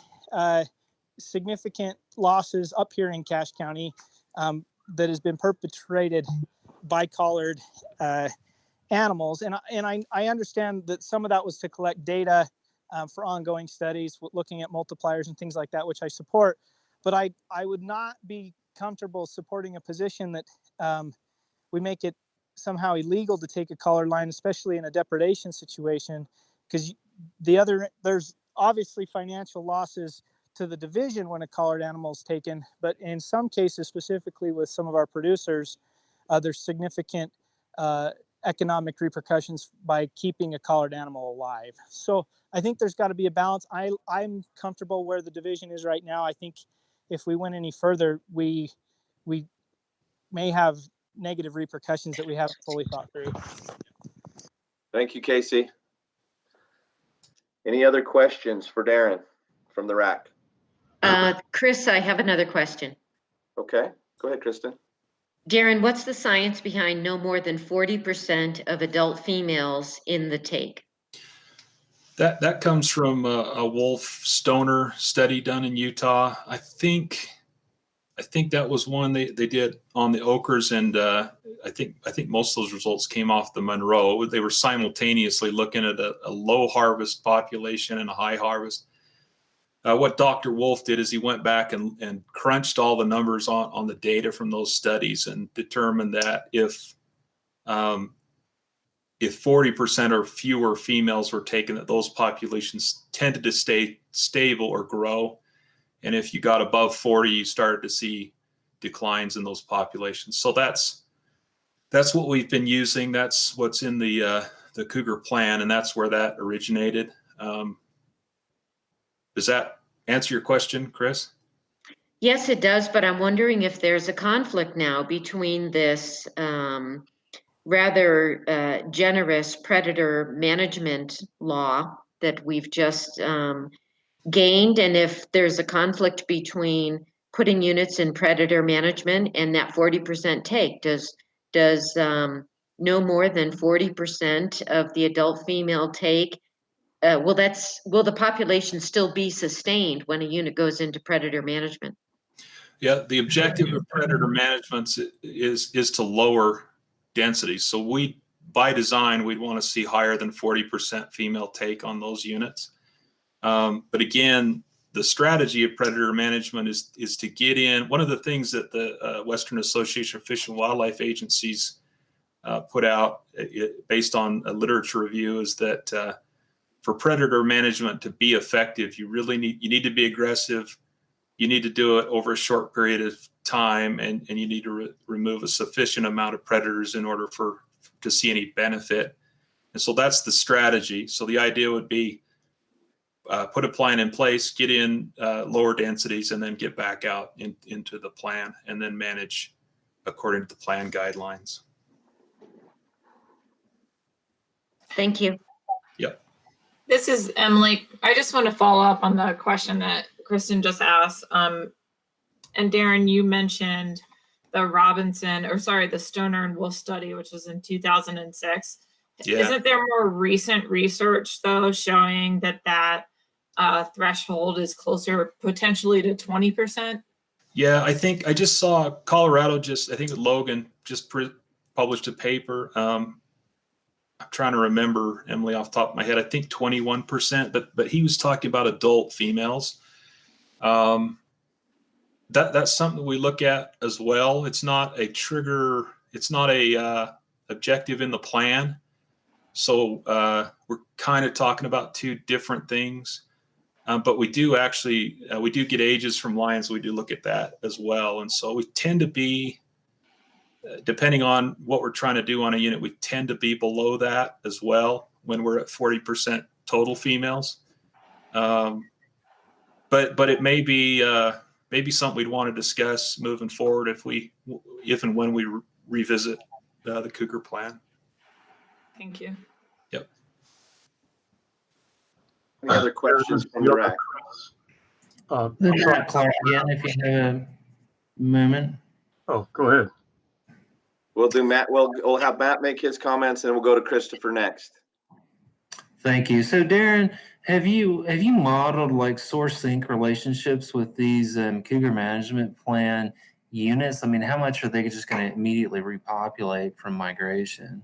significant losses up here in Cache County that has been perpetrated by collared animals, and I understand that some of that was to collect data for ongoing studies, looking at multipliers and things like that, which I support. But I would not be comfortable supporting a position that we make it somehow illegal to take a collared lion, especially in a depredation situation, because there's obviously financial losses to the division when a collared animal is taken, but in some cases, specifically with some of our producers, there's significant economic repercussions by keeping a collared animal alive. So I think there's got to be a balance. I'm comfortable where the division is right now. I think if we went any further, we may have negative repercussions that we haven't fully thought through. Thank you, Casey. Any other questions for Darren from the RAC? Chris, I have another question. Okay, go ahead, Kristen. Darren, what's the science behind no more than 40% of adult females in the take? That comes from a Wolf Stoner study done in Utah. I think that was one they did on the ochres, and I think most of those results came off the Monroe. They were simultaneously looking at a low harvest population and a high harvest. What Dr. Wolf did is he went back and crunched all the numbers on the data from those studies and determined that if 40% or fewer females were taken, that those populations tended to stay stable or grow. And if you got above 40, you started to see declines in those populations. So that's what we've been using. That's what's in the Cougar plan, and that's where that originated. Does that answer your question, Chris? Yes, it does, but I'm wondering if there's a conflict now between this rather generous predator management law that we've just gained, and if there's a conflict between putting units in predator management and that 40% take, does no more than 40% of the adult female take, will the population still be sustained when a unit goes into predator management? Yeah, the objective of predator management is to lower densities. So by design, we'd want to see higher than 40% female take on those units. But again, the strategy of predator management is to get in. One of the things that the Western Association of Fish and Wildlife Agencies put out based on a literature review is that for predator management to be effective, you need to be aggressive. You need to do it over a short period of time, and you need to remove a sufficient amount of predators in order to see any benefit. And so that's the strategy. So the idea would be put a plan in place, get in lower densities, and then get back out into the plan, and then manage according to the plan guidelines. Thank you. Yep. This is Emily. I just want to follow up on the question that Kristen just asked. And Darren, you mentioned the Stoner and Wolf study, which was in 2006. Yeah. Isn't there more recent research though showing that threshold is closer potentially to 20%? Yeah, I think I just saw Colorado I think Logan just published a paper. I'm trying to remember, Emily, off the top of my head, I think 21%, but he was talking about adult females. That's something we look at as well. It's not a trigger. It's not a objective in the plan. So we're kind of talking about two different things. But we do get ages from lions. We do look at that as well. And so we tend to be, depending on what we're trying to do on a unit, we tend to be below that as well when we're at 40% total females. But it may be something we'd want to discuss moving forward if and when we revisit the Cougar plan. Thank you. Yep. Any other questions from the RAC? Clark, again, if you have a moment. Oh, go ahead. We'll do Matt. We'll have Matt make his comments, and we'll go to Christopher next. Thank you. So Darren, have you modeled like source sink relationships with these Cougar management plan units? I mean, how much are they just going to immediately repopulate from migration?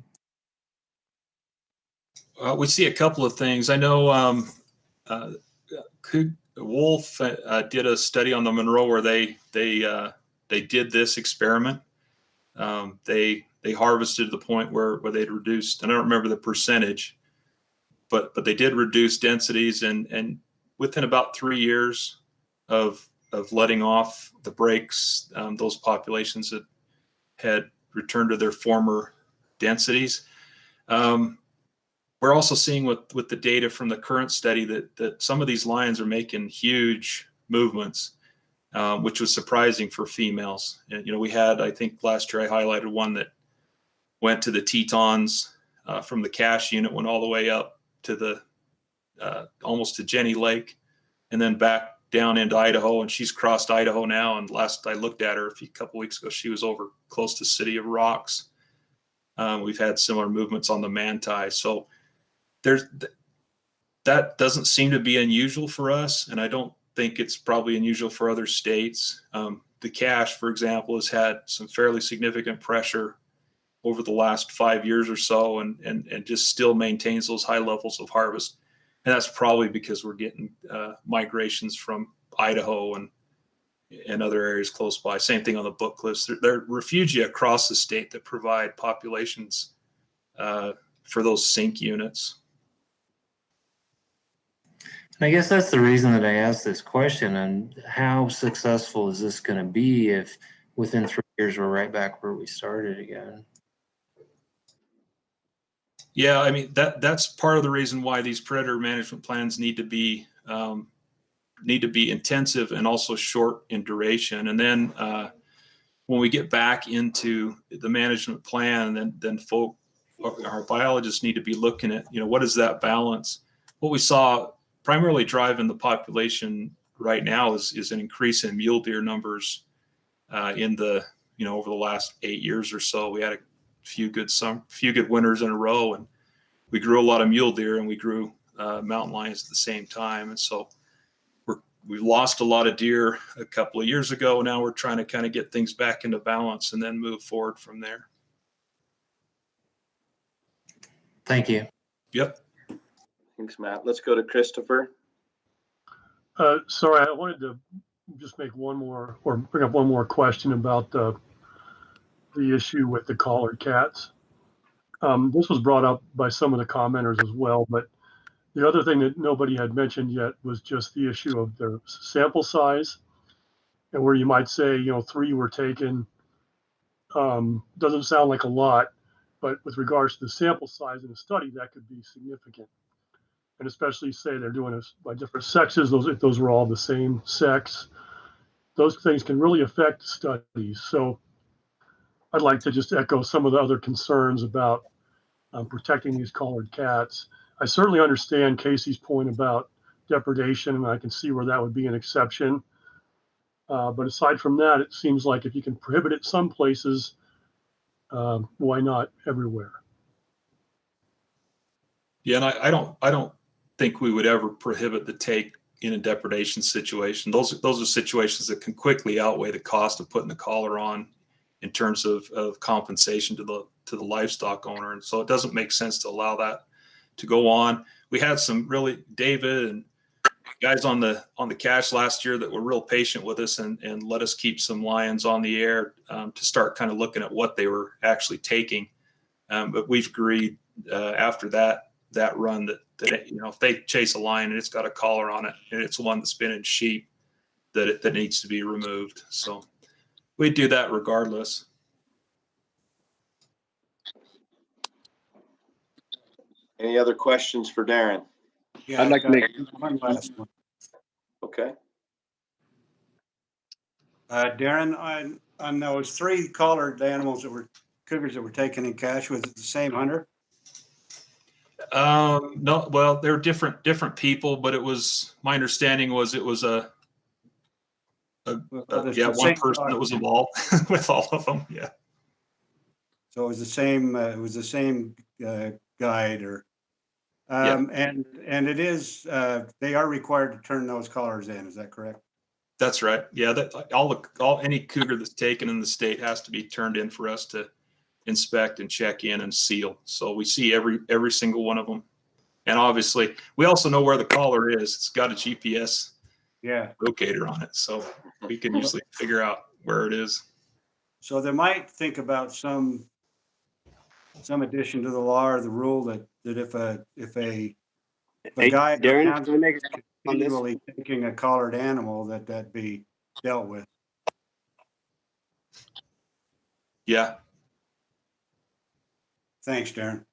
We see a couple of things. I know Wolf did a study on the Monroe where they did this experiment. They harvested to the point where they'd reduced, and I don't remember the percentage, but they did reduce densities, and within about 3 years of letting off the brakes, those populations had returned to their former densities. We're also seeing with the data from the current study that some of these lions are making huge movements, which was surprising for females. And, we had, I think last year I highlighted one that went to the Tetons from the cache unit, went all the way up to the almost to Jenny Lake, and then back down into Idaho, and she's crossed Idaho now. And last I looked at her a couple weeks ago, she was over close to City of Rocks. We've had similar movements on the Manti. So that doesn't seem to be unusual for us, and I don't think it's probably unusual for other states. The cache, for example, has had some fairly significant pressure over the last 5 years or so, and just still maintains those high levels of harvest. And that's probably because we're getting migrations from Idaho and other areas close by. Same thing on the book cliffs. There are refugia across the state that provide populations for those sink units. I guess that's the reason that I asked this question. And how successful is this going to be if within 3 years we're right back where we started again? Yeah, I mean that's part of the reason why these predator management plans need to be intensive and also short in duration. And then when we get back into the management plan, then our biologists need to be looking at what is that balance. What we saw primarily driving the population right now is an increase in mule deer numbers in the, over the last 8 years or so. We had a few good winters in a row, and we grew a lot of mule deer and we grew mountain lions at the same time. And so we lost a lot of deer a couple of years ago. Now we're trying to kind of get things back into balance and then move forward from there. Thank you. Yep. Thanks, Matt. Let's go to Christopher. Sorry, I wanted to just make one more, or bring up one more question about the issue with the collared cats. This was brought up by some of the commenters as well, but the other thing that nobody had mentioned yet was just the issue of their sample size, and where you might say, 3 were taken. Doesn't sound like a lot, but with regards to the sample size in a study, that could be significant. And especially say they're doing this by different sexes, if those were all the same sex, those things can really affect studies. So I'd like to just echo some of the other concerns about protecting these collared cats. I certainly understand Casey's point about depredation, and I can see where that would be an exception. But aside from that, it seems like if you can prohibit it some places, why not everywhere? Yeah, and I don't think we would ever prohibit the take in a depredation situation. Those are situations that can quickly outweigh the cost of putting the collar on in terms of compensation to the livestock owner. And so it doesn't make sense to allow that to go on. We had some really, David and guys on the cache last year that were real patient with us and let us keep some lions on the air to start kind of looking at what they were actually taking. But we've agreed after that run that if they chase a lion and it's got a collar on it and it's one that's been in sheep, that needs to be removed. So we do that regardless. Any other questions for Darren? Yeah, I'd like to make one last one. Okay. Darren, on those 3 collared animals cougars that were taken in cache, was it the same hunter? No, well, they're different people, but my understanding was it was one person that was involved with all of them. Yeah. So it was the same guide, or and it is they are required to turn those collars in. Is that correct? That's right. Yeah, any cougar that's taken in the state has to be turned in for us to inspect and check in and seal. So we see every single one of them. And obviously we also know where the collar is. It's got a GPS locator on it. So we can usually figure out where it is. So they might think about some addition to the law or the rule that if a guy Darren, continually taking a collared animal, that be dealt with. Yeah. Thanks, Darren.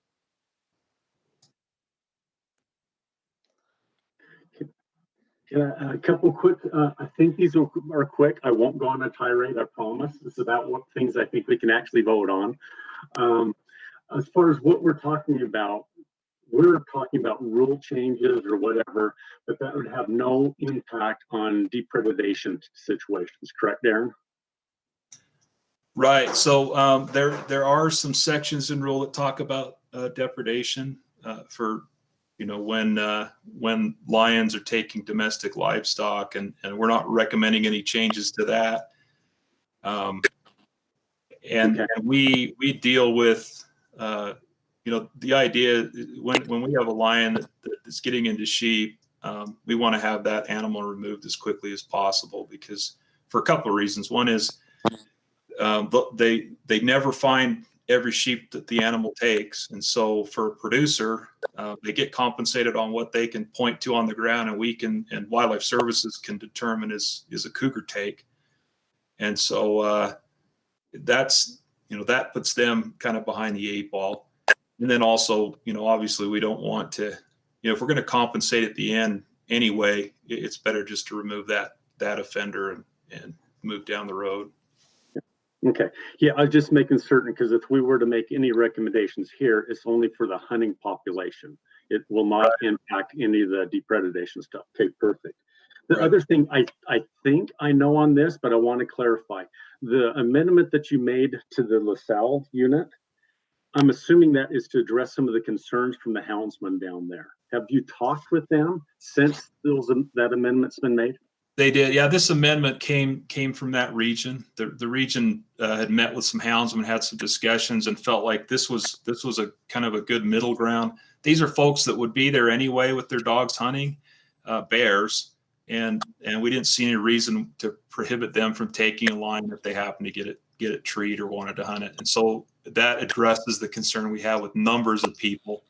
A couple quick, I think these are quick. I won't go on a tirade, I promise. This is about what things I think we can actually vote on. As far as what we're talking about rule changes or whatever, but that would have no impact on depredation situations, correct, Darren? Right. So there are some sections in rule that talk about depredation for when lions are taking domestic livestock, and we're not recommending any changes to that. And we deal with the idea when we have a lion that's getting into sheep, we want to have that animal removed as quickly as possible, because for a couple of reasons. One is they never find every sheep that the animal takes, and so for a producer, they get compensated on what they can point to on the ground, and wildlife services can determine is a cougar take. And so that puts them kind of behind the 8 ball. And then also, obviously we don't want to, if we're going to compensate at the end anyway, it's better just to remove that offender and move down the road. Okay. Yeah, I was just making certain, because if we were to make any recommendations here, it's only for the hunting population. It will not impact any of the depredation stuff. Okay, perfect. The Right. other thing I think I know on this, but I want to clarify. The amendment that you made to the LaSalle unit, I'm assuming that is to address some of the concerns from the houndsman down there. Have you talked with them since that amendment's been made? They did. Yeah, this amendment came from that region. The region had met with some houndsmen, had some discussions, and felt like this was a kind of a good middle ground. These are folks that would be there anyway with their dogs hunting bears, and we didn't see any reason to prohibit them from taking a line if they happen to get it treed or wanted to hunt it. And so that addresses the concern we have with numbers of people,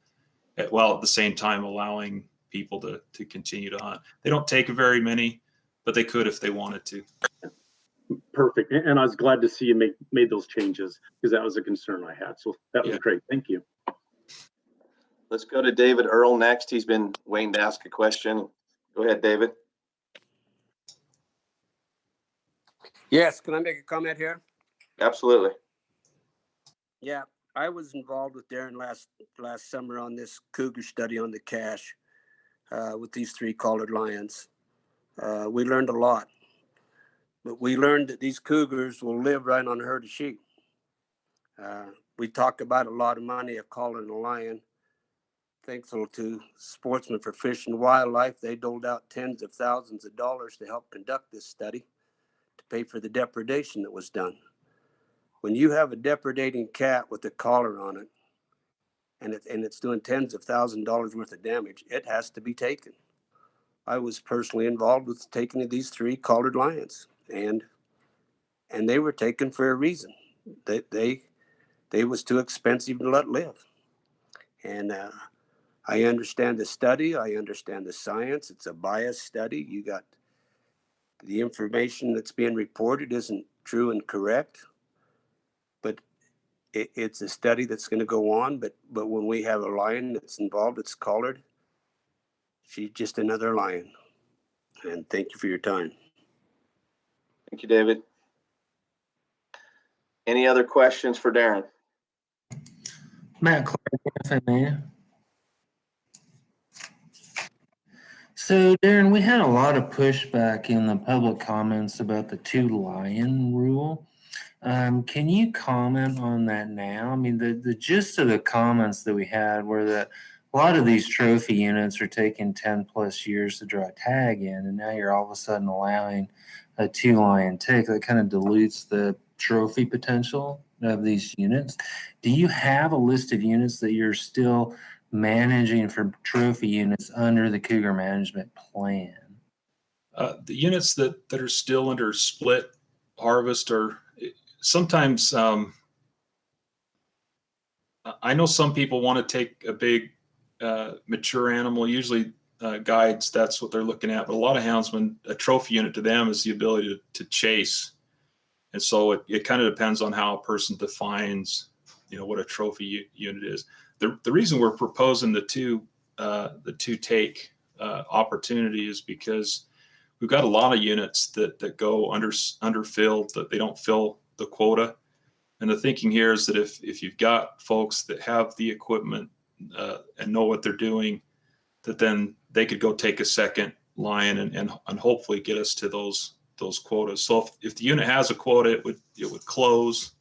while at the same time allowing people to continue to hunt. They don't take very many, but they could if they wanted to. Perfect. And I was glad to see you made those changes, because that was a concern I had. So that was great. Thank you. Let's go to David Earl next. He's been waiting to ask a question. Go ahead, David. Yes, can I make a comment here? Absolutely. Yeah, I was involved with Darren last summer on this cougar study on the cache with these 3 collared lions. We learned a lot, but we learned that these cougars will live right on a herd of sheep. We talked about a lot of money of calling a lion. Thankful to Sportsmen for Fish and Wildlife, they doled out tens of thousands of dollars to help conduct this study to pay for the depredation that was done. When you have a depredating cat with a collar on it, and it's doing tens of thousands of dollars worth of damage, it has to be taken. I was personally involved with taking these 3 collared lions, and they were taken for a reason. They was too expensive to let live. And I understand the study. I understand the science. It's a biased study. You got the information that's being reported isn't true and correct, but it's a study that's going to go on. But when we have a lion that's involved, it's collared, she's just another lion. And thank you for your time. Thank you, David. Any other questions for Darren? Matt Clark, if I may. So, Darren, we had a lot of pushback in the public comments about the 2 lion rule. Can you comment on that now? I mean, the gist of the comments that we had were that a lot of these trophy units are taking 10 plus years to draw a tag in, and now you're all of a sudden allowing a 2 lion take. That kind of dilutes the trophy potential of these units. Do you have a list of units that you're still managing for trophy units under the Cougar management plan? The units that are still under split harvest are sometimes, I know some people want to take a big mature animal, usually guides, that's what they're looking at. But a lot of houndsmen, a trophy unit to them is the ability to chase. And so it kind of depends on how a person defines, what a trophy unit is. The reason we're proposing the two take opportunity is because we've got a lot of units that go underfilled, that they don't fill the quota. And the thinking here is that if you've got folks that have the equipment and know what they're doing, that then they could go take a second lion and hopefully get us to those quotas. So if the unit has a quota, it would close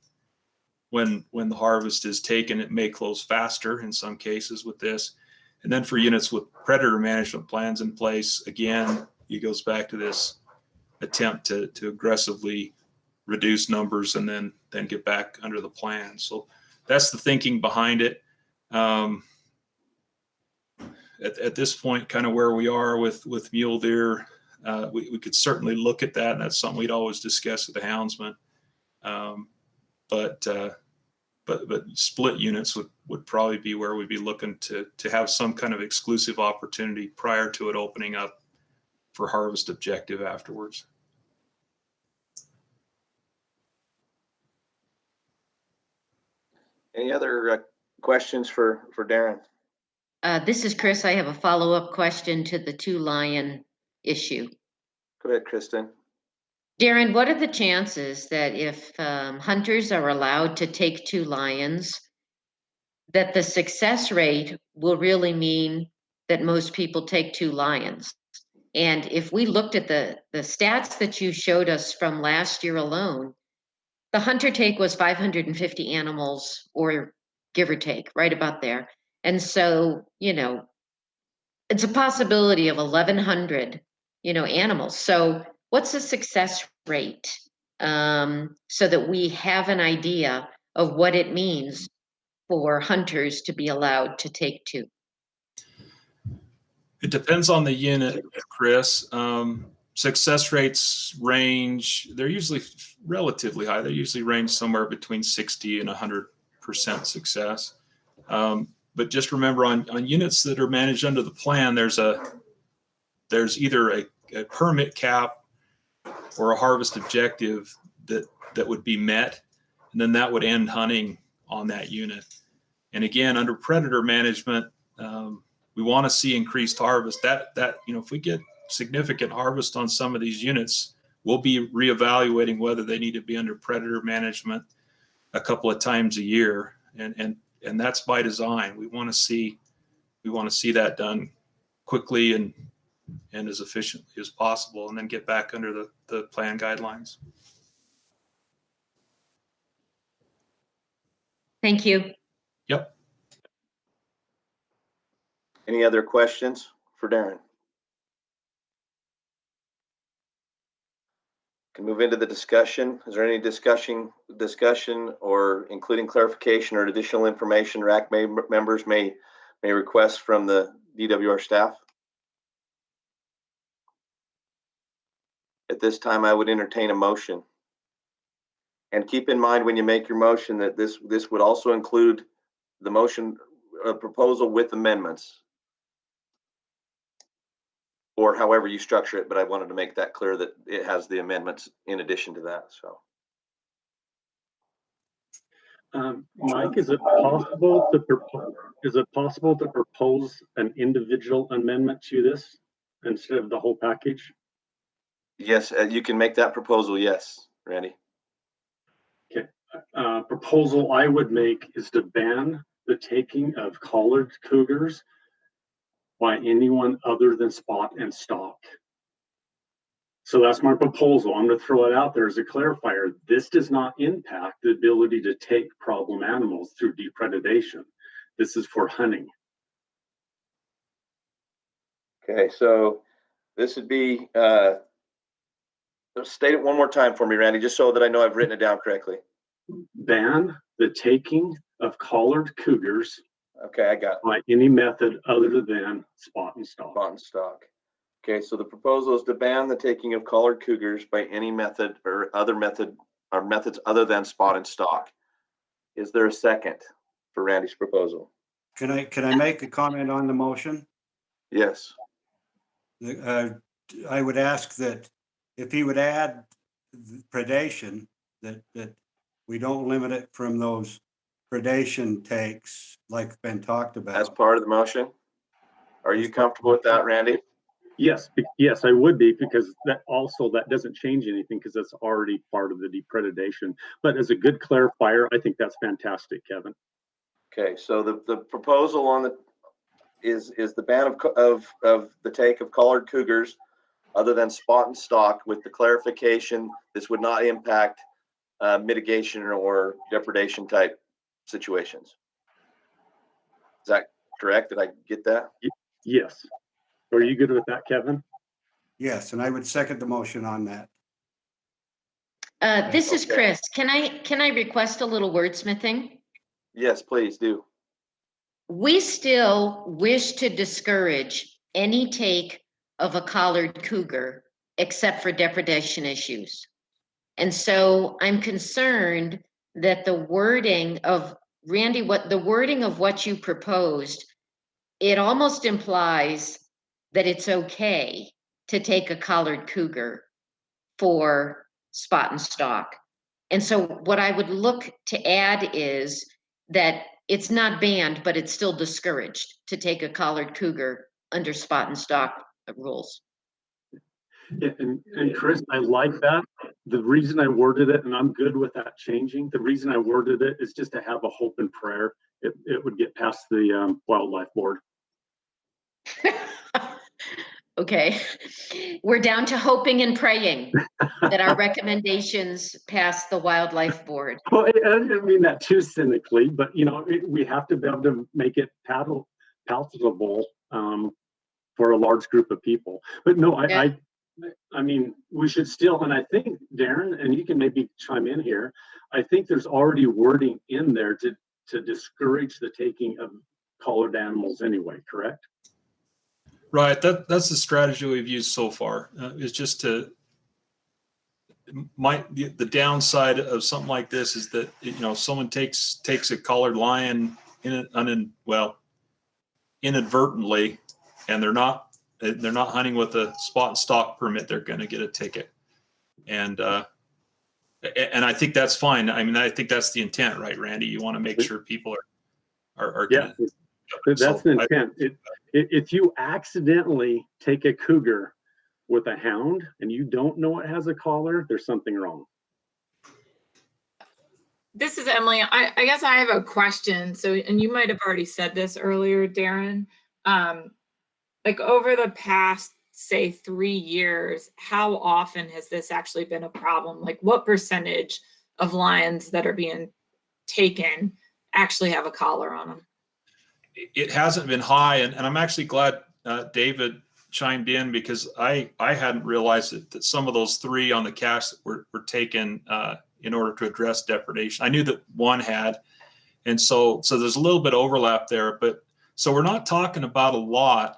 when the harvest is taken. It may close faster in some cases with this. And then for units with predator management plans in place, again, it goes back to this attempt to aggressively reduce numbers and then get back under the plan. So that's the thinking behind it. At this point, kind of where we are with mule deer, we could certainly look at that, and that's something we'd always discuss with the houndsman. But split units would probably be where we'd be looking to have some kind of exclusive opportunity prior to it opening up for harvest objective afterwards. Any other questions for Darren? This is Chris. I have a follow-up question to the 2 lion issue. Go ahead, Kristen. Darren, what are the chances that if hunters are allowed to take 2 lions, that the success rate will really mean that most people take 2 lions? And if we looked at the stats that you showed us from last year alone, the hunter take was 550 animals, or give or take, right about there. And so, you know, it's a possibility of 1,100, you know, animals. So what's the success rate? So that we have an idea of what it means for hunters to be allowed to take two. It depends on the unit, Chris. Success rates range, they're usually relatively high. They usually range somewhere between 60 and 100% success. But just remember, on units that are managed under the plan, there's either a permit cap or a harvest objective that would be met, and then that would end hunting on that unit. And again, under predator management, we want to see increased harvest. That you know, if we get significant harvest on some of these units, we'll be reevaluating whether they need to be under predator management a couple of times a year, and that's by design. We want to see that done quickly and as efficiently as possible, and then get back under the plan guidelines. Thank you. Yep. Any other questions for Darren? Can move into the discussion. Is there any discussion or including clarification or additional information RAC members may request from the DWR staff? At this time, I would entertain a motion. And keep in mind when you make your motion that this would also include the motion proposal with amendments, or however you structure it, but I wanted to make that clear that it has the amendments in addition to that. So, Mike, is it possible to propose an individual amendment to this instead of the whole package? yes, you can make that proposal. Yes, Randy. Okay. Proposal I would make is to ban the taking of collared cougars by anyone other than spot and stock. So that's my proposal. I'm going to throw it out there as a clarifier. This does not impact the ability to take problem animals through depredation. This is for hunting. Okay, so this would be, state it one more time for me, Randy, just so that I know I've written it down correctly. Ban the taking of collared cougars. Okay, I got it. By any method other than spot and stock. Spot and stock. Okay, so the proposal is to ban the taking of collared cougars by any method or methods other than spot and stock. Is there a second for Randy's proposal? Can I make a comment on the motion? Yes. I would ask that if he would add predation, that we don't limit it from those predation takes like been talked about. As part of the motion? Are you comfortable with that, Randy? Yes, yes, I would be, because that doesn't change anything because that's already part of the depredation. But as a good clarifier, I think that's fantastic, Kevin. Okay, so the proposal on the is the ban of the take of collared cougars other than spot and stock, with the clarification this would not impact mitigation or depredation type situations. Is that correct? Did I get that? Yes. Are you good with that, Kevin? Yes, and I would second the motion on that. This is Chris. Can I request a little wordsmithing? Yes, please do. We still wish to discourage any take of a collared cougar except for depredation issues. And so I'm concerned that the wording of Randy, what you proposed, it almost implies that it's okay to take a collared cougar for spot and stock. And so what I would look to add is that it's not banned, but it's still discouraged to take a collared cougar under spot and stock rules. Yeah, and Chris, I like that. The reason I worded it, and I'm good with that changing, the reason I worded it is just to have a hope and prayer it would get past the wildlife board. Okay, we're down to hoping and praying that our recommendations pass the wildlife board. Well, I didn't mean that too cynically, but you know, we have to be able to make it palatable for a large group of people. But no, I mean, we should still, and I think Darren, and you can maybe chime in here. I think there's already wording in there to discourage the taking of collared animals anyway, correct? Right. That's the strategy we've used so far. Is just to the downside of something like this is that, you know, someone takes a collared lion inadvertently, and they're not hunting with a spot and stalk permit, they're going to get a ticket. And I think that's fine. I mean, I think that's the intent, right, Randy? You want to make sure people are yeah. That's the intent. If you accidentally take a cougar with a hound and you don't know it has a collar, there's something wrong. This is Emily. I guess I have a question. So, and you might have already said this earlier, Darren. Like over the past, say, 3 years, how often has this actually been a problem? Like what percentage of lions that are being taken actually have a collar on them? It hasn't been high, and I'm actually glad David chimed in, because I hadn't realized that some of those 3 on the cache that were taken in order to address depredation. I knew that one had, and so there's a little bit of overlap there, but so we're not talking about a lot.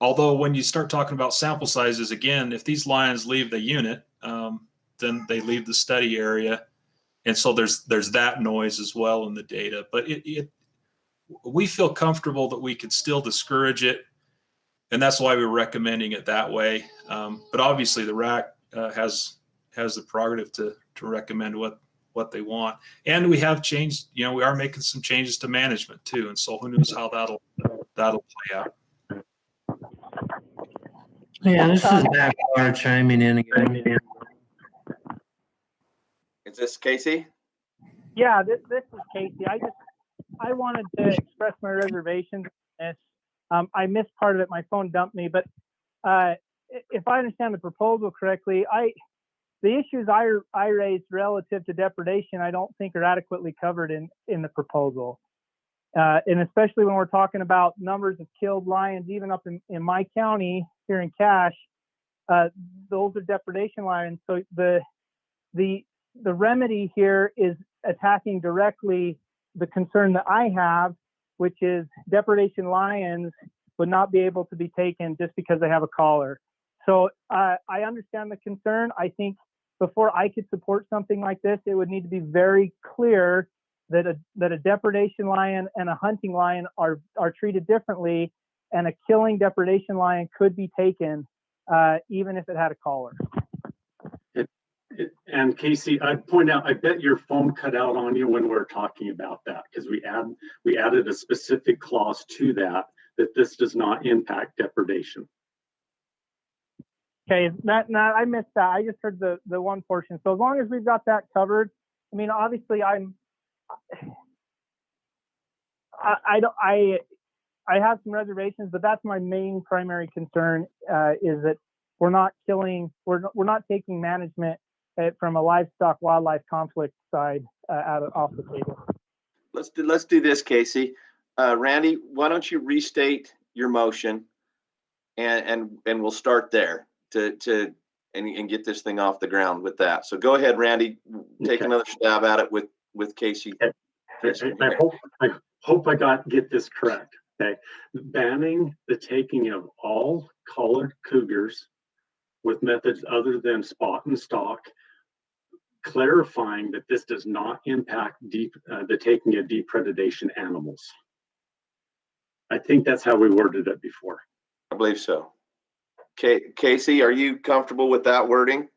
Although when you start talking about sample sizes, again, if these lions leave the unit, then they leave the study area, and so there's that noise as well in the data. But we feel comfortable that we could still discourage it, and that's why we're recommending it that way. But obviously the RAC has the prerogative to recommend what they want, and we have changed. You know, we are making some changes to management too, and so who knows how that'll play out. Yeah, this is Matt chiming in again. Is this Casey? Yeah, this is Casey. I wanted to express my reservations on this. I missed part of it. My phone dumped me, but if I understand the proposal correctly, the issues I raised relative to depredation, I don't think are adequately covered in the proposal. And especially when we're talking about numbers of killed lions, even up in my county here in Cache, those are depredation lions. So the remedy here is attacking directly the concern that I have, which is depredation lions would not be able to be taken just because they have a collar. So I understand the concern. I think before I could support something like this, it would need to be very clear that a depredation lion and a hunting lion are treated differently, and a killing depredation lion could be taken even if it had a collar. And Casey, I'd point out, I bet your phone cut out on you when we were talking about that, because we added a specific clause to that this does not impact depredation. Okay, I missed that. I just heard the one portion. So as long as we've got that covered, I mean, obviously I have some reservations, but that's my main primary concern, is that we're not taking management from a livestock wildlife conflict side off the table. Let's do this, Casey. Randy, why don't you restate your motion, and we'll start there and get this thing off the ground with that. So go ahead, Randy. Take another stab at it with Casey. I hope I get this correct. Okay, banning the taking of all collared cougars with methods other than spot and stalk, clarifying that this does not impact the taking of depredation animals. I think that's how we worded it before. I believe so. Okay, Casey, are you comfortable with that wording?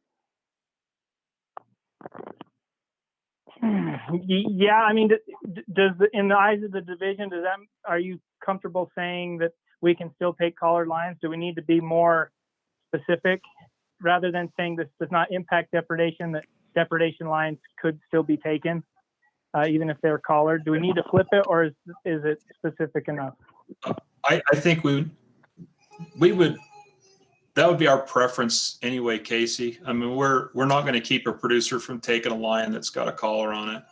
Yeah, I mean, in the eyes of the division, are you comfortable saying that we can still take collared lions? Do we need to be more specific rather than saying this does not impact depredation, that depredation lions could still be taken even if they're collared? Do we need to flip it, or is it specific enough? I think that would be our preference anyway, Casey. I mean, we're not going to keep a producer from taking a lion that's got a collar on it,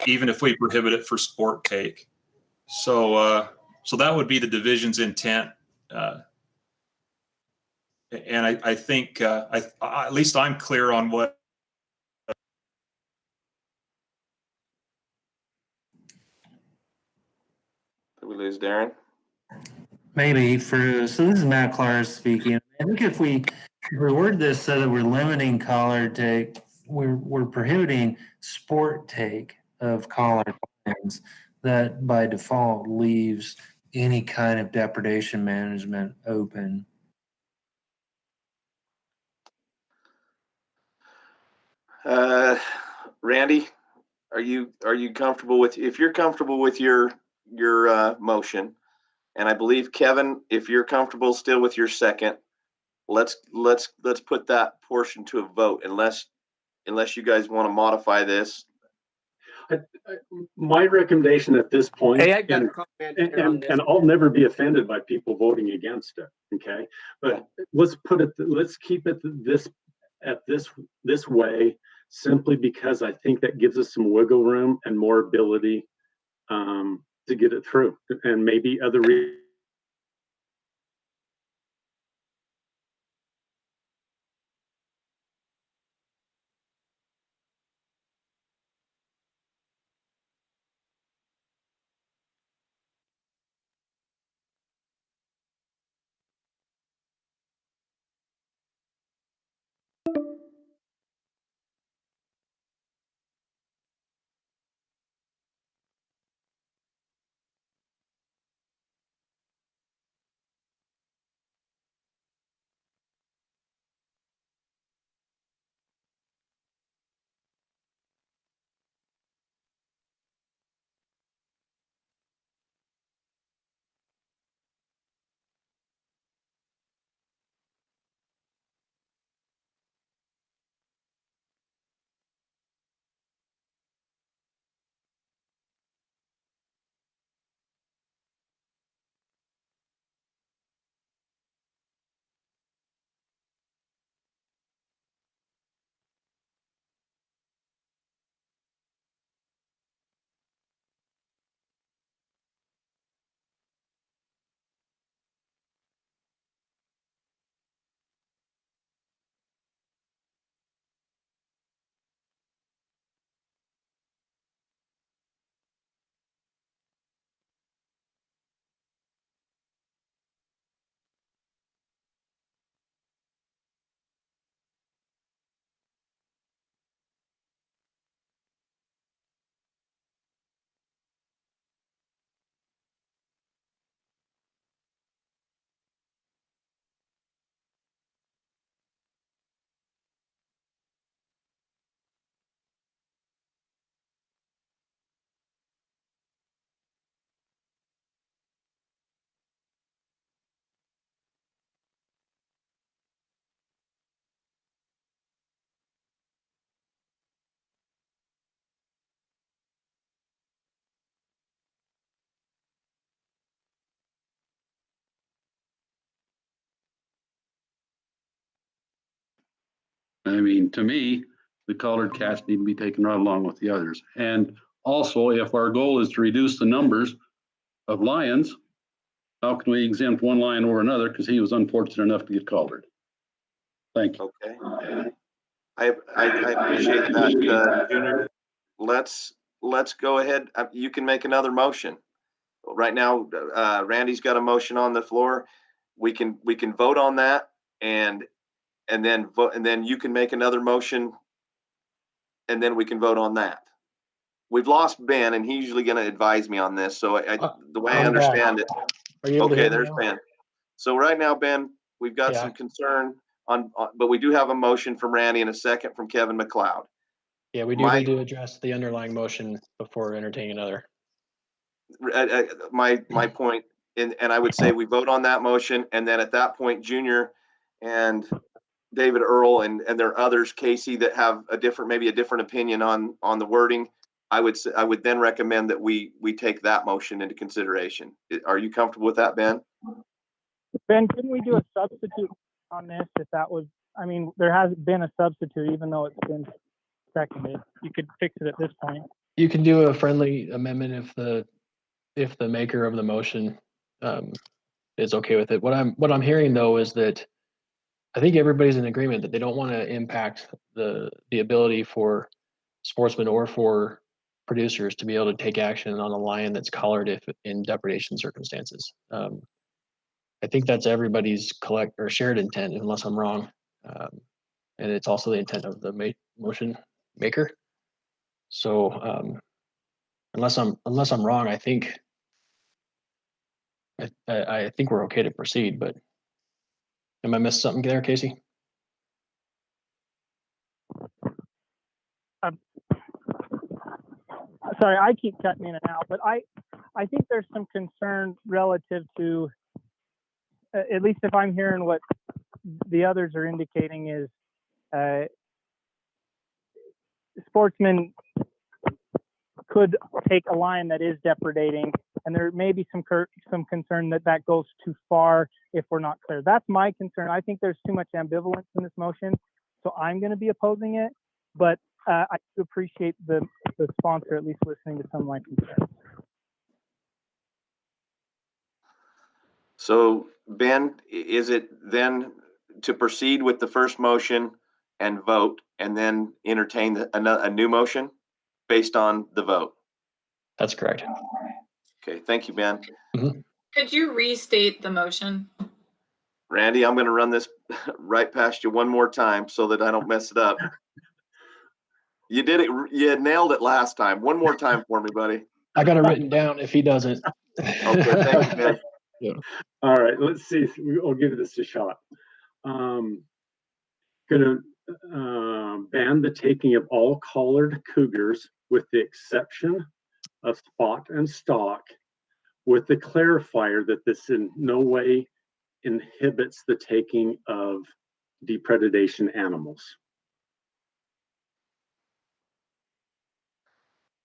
even if we prohibit it for sport take. So that would be the division's intent. And I think at least I'm clear on what. Did we lose Darren? Maybe so this is Matt Clark speaking. I think if we word this so that we're limiting collar take, we're prohibiting sport take of collared lions, that by default leaves any kind of depredation management open. Randy, are you comfortable with, if you're comfortable with your motion, and I believe Kevin, if you're comfortable still with your second, let's put that portion to a vote, unless you guys want to modify this. My recommendation at this point, Hey, I got a comment here on this. and I'll never be offended by people voting against it. Okay, but let's keep it this way, simply because I think that gives us some wiggle room and more ability to get it through, and maybe other I mean, to me, the collared cats need to be taken right along with the others. And also, if our goal is to reduce the numbers of lions, how can we exempt one lion over another because he was unfortunate enough to get collared? Thank you. Okay. I appreciate that, Junior. Let's go ahead. You can make another motion. Right now, Randy's got a motion on the floor. We can vote on that, and then vote, and then you can make another motion, and then we can vote on that. We've lost Ben, and he's usually going to advise me on this. So the way I understand it. Okay, there's Ben. So right now, Ben, we've got some concern on, but we do have a motion from Randy and a second from Kevin McLeod. Yeah, we do need to address the underlying motion before entertaining another. My point, and I would say we vote on that motion, and then at that point, Junior and David, Earl, and there are others, Casey, that have maybe a different opinion on the wording. I would then recommend that we take that motion into consideration. Are you comfortable with that, Ben? Ben, couldn't we do a substitute on this if that was, I mean, there hasn't been a substitute even though it's been seconded. You could fix it at this point. You can do a friendly amendment if the maker of the motion is okay with it. What I'm hearing though is that I think everybody's in agreement that they don't want to impact the ability for sportsmen or for producers to be able to take action on a lion that's collared if in depredation circumstances. I think that's everybody's shared intent, unless I'm wrong. And it's also the intent of the motion maker. So unless I'm wrong, I think we're okay to proceed, but am I missing something there, Casey? Sorry, I keep cutting in and out, but I think there's some concern relative to, at least if I'm hearing what the others are indicating, is sportsmen could take a lion that is depredating, and there may be some concern that goes too far if we're not clear. That's my concern. I think there's too much ambivalence in this motion, so I'm going to be opposing it, but I do appreciate the sponsor at least listening to some of my concerns. So Ben, is it then to proceed with the first motion and vote and then entertain a new motion based on the vote? That's correct. Okay, thank you, Ben. Mm-hmm. Could you restate the motion? Randy, I'm going to run this right past you one more time so that I don't mess it up. You did it. You nailed it last time. One more time for me, buddy. I got it written down if he doesn't. Okay, thank you, Ben. Yeah. All right, let's see. I'll give this a shot. Gonna ban the taking of all collared cougars with the exception of spot and stock, with the clarifier that this in no way inhibits the taking of depredation animals.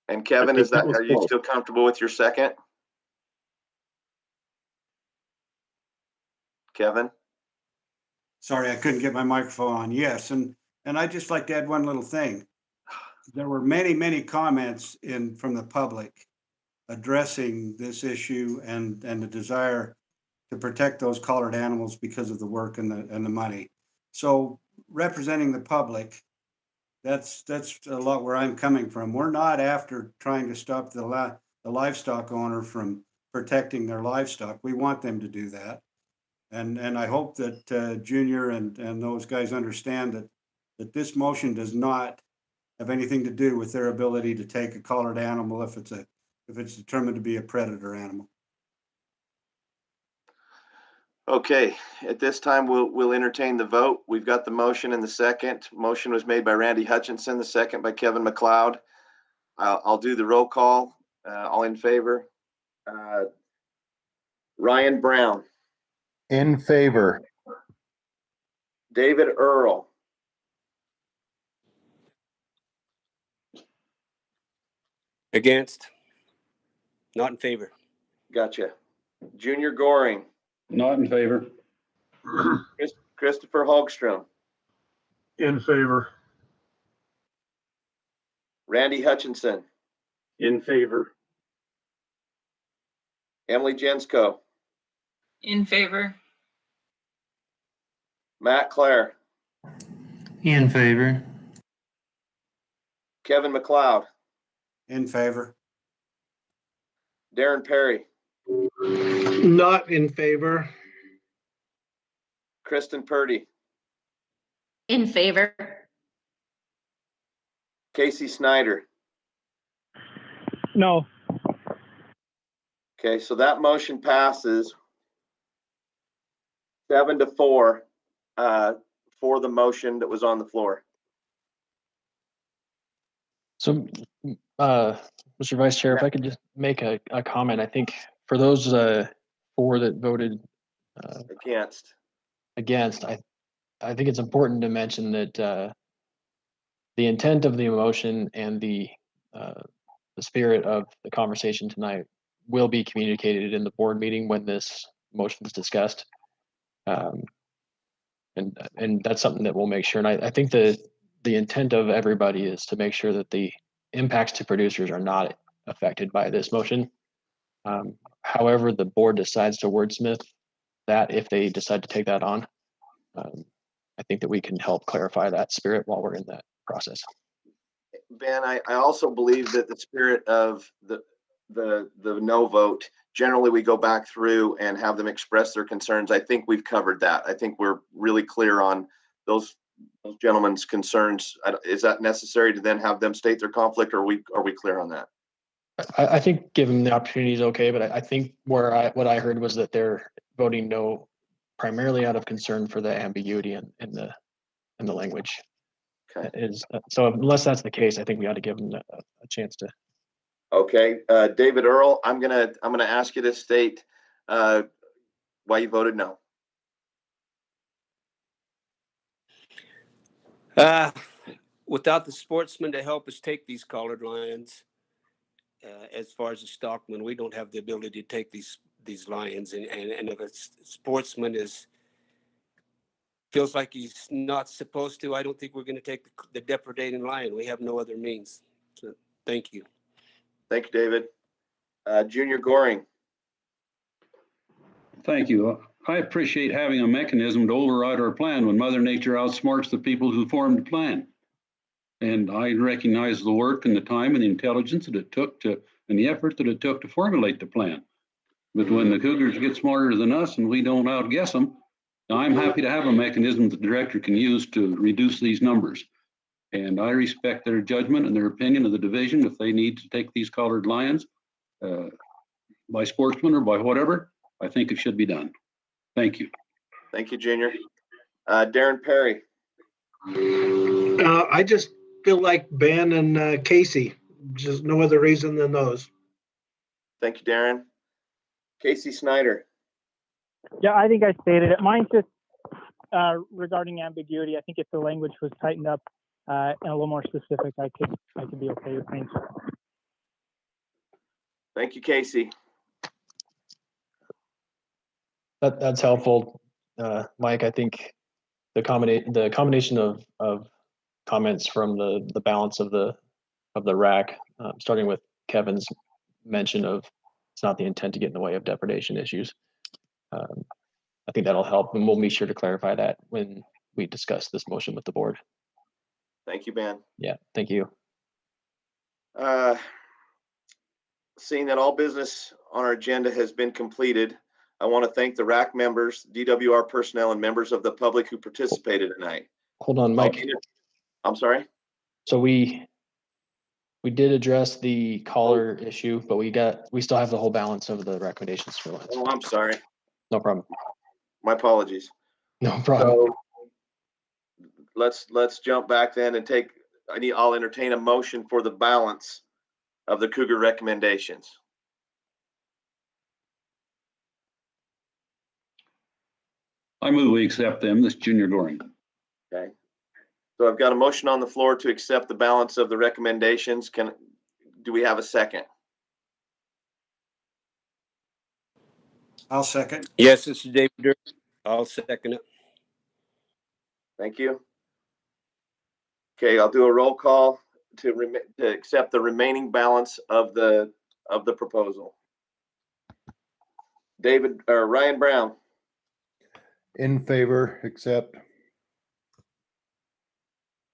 And Kevin, are you still comfortable with your second? Kevin? Sorry, I couldn't get my microphone on. Yes, and I'd just like to add one little thing. There were many comments from the public addressing this issue and the desire to protect those collared animals because of the work and the money. So representing the public, that's a lot where I'm coming from. We're not after trying to stop the livestock owner from protecting their livestock. We want them to do that. And I hope that Junior and those guys understand that this motion does not have anything to do with their ability to take a collared animal if it's determined to be a predator animal. Okay, at this time we'll entertain the vote. We've got the motion and the second. Motion was made by Randy Hutchinson, the second by Kevin McLeod. I'll do the roll call. All in favor? Ryan Brown. In favor. David Earl. Against. Not in favor. Gotcha. Junior Goring. Not in favor. Christopher Hogstrom. In favor. Randy Hutchinson. In favor. Emily Jensko. In favor. Matt Clare. In favor. Kevin McLeod. In favor. Darren Perry. Not in favor. Kristen Purdy. In favor. Casey Snyder. No. Okay, so that motion passes 7-4 for the motion that was on the floor. So, Mr. Vice Chair, if I could just make a comment, I think for those four that voted against, I think it's important to mention that the intent of the motion and the spirit of the conversation tonight will be communicated in the board meeting when this motion is discussed. And that's something that we'll make sure. And I think the intent of everybody is to make sure that the impacts to producers are not affected by this motion. However, the board decides to wordsmith that, if they decide to take that on, I think that we can help clarify that spirit while we're in that process. Ben, I also believe that the spirit of the no vote, generally we go back through and have them express their concerns. I think we've covered that. I think we're really clear on those gentlemen's concerns. Is that necessary to then have them state their conflict, or are we clear on that? I think giving the opportunity is okay, but I think what I heard was that they're voting no primarily out of concern for the ambiguity in the language. Okay. So unless that's the case, I think we ought to give them a chance to. Okay, David Earl, I'm gonna ask you to state why you voted no. Without the sportsmen to help us take these collared lions, as far as the stockmen, we don't have the ability to take these lions. And if a sportsman feels like he's not supposed to, I don't think we're going to take the depredating lion. We have no other means. So, thank you. Thank you, David. Junior Goring. Thank you. I appreciate having a mechanism to override our plan when Mother Nature outsmarts the people who formed the plan. And I recognize the work and the time and the intelligence that it took and the effort that it took to formulate the plan. But when the Cougars get smarter than us and we don't outguess them, I'm happy to have a mechanism that the director can use to reduce these numbers. And I respect their judgment and their opinion of the division. If they need to take these collared lions by sportsmen or by whatever, I think it should be done. Thank you. Thank you, Junior. Darren Perry. I just feel like Ben and Casey, just no other reason than those. Thank you, Darren. Casey Snyder. Yeah, I think I stated it. Mine's just regarding ambiguity. I think if the language was tightened up and a little more specific, I could be okay with things. Thank you, Casey. That's helpful, Mike. I think the combination of comments from the balance of the RAC, starting with Kevin's mention of it's not the intent to get in the way of depredation issues. I think that'll help, and we'll be sure to clarify that when we discuss this motion with the board. Thank you, Ben. Yeah, thank you. Seeing that all business on our agenda has been completed, I want to thank the RAC members, DWR personnel, and members of the public who participated tonight. Hold on, Mike. I'm sorry. So we did address the collar issue, but we still have the whole balance of the recommendations for lines. Oh, I'm sorry. No problem. My apologies. No problem. So let's jump back then and I'll entertain a motion for the balance of the Cougar recommendations. I move we accept them. This is Junior Goring. Okay. So I've got a motion on the floor to accept the balance of the recommendations. Do we have a second? I'll second. Yes, this is David Darren. I'll second it. Thank you. Okay, I'll do a roll call to accept the remaining balance of the proposal. Ryan Brown. In favor, accept.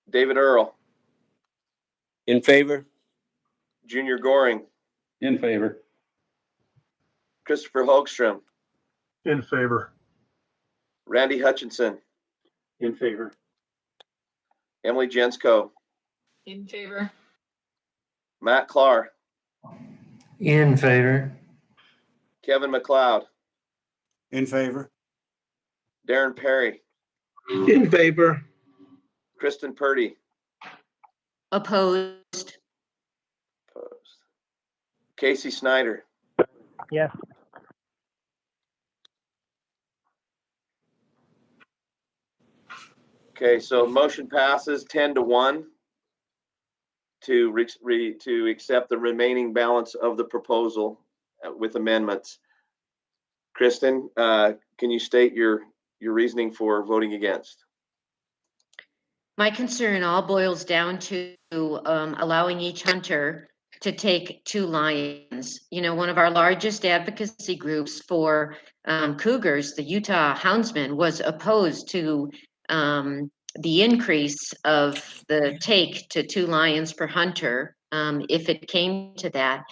David Earl. In favor. Junior Goring. In favor. Christopher Hogstrom. In favor. Randy Hutchinson. In favor. Emily Jensko. In favor. Matt Clark. In favor. Kevin McLeod. In favor. Darren Perry. In favor. Kristen Purdy. Opposed. Opposed. Casey Snyder. Yes. Okay, so motion passes 10-1 to accept the remaining balance of the proposal with amendments. Kristen, can you state your your reasoning for voting against. My concern all boils down to allowing each hunter to take 2 lions. You know, one of our largest advocacy groups for cougars, the Utah Houndsman, was opposed to the increase of the take to 2 lions per hunter if it came to that.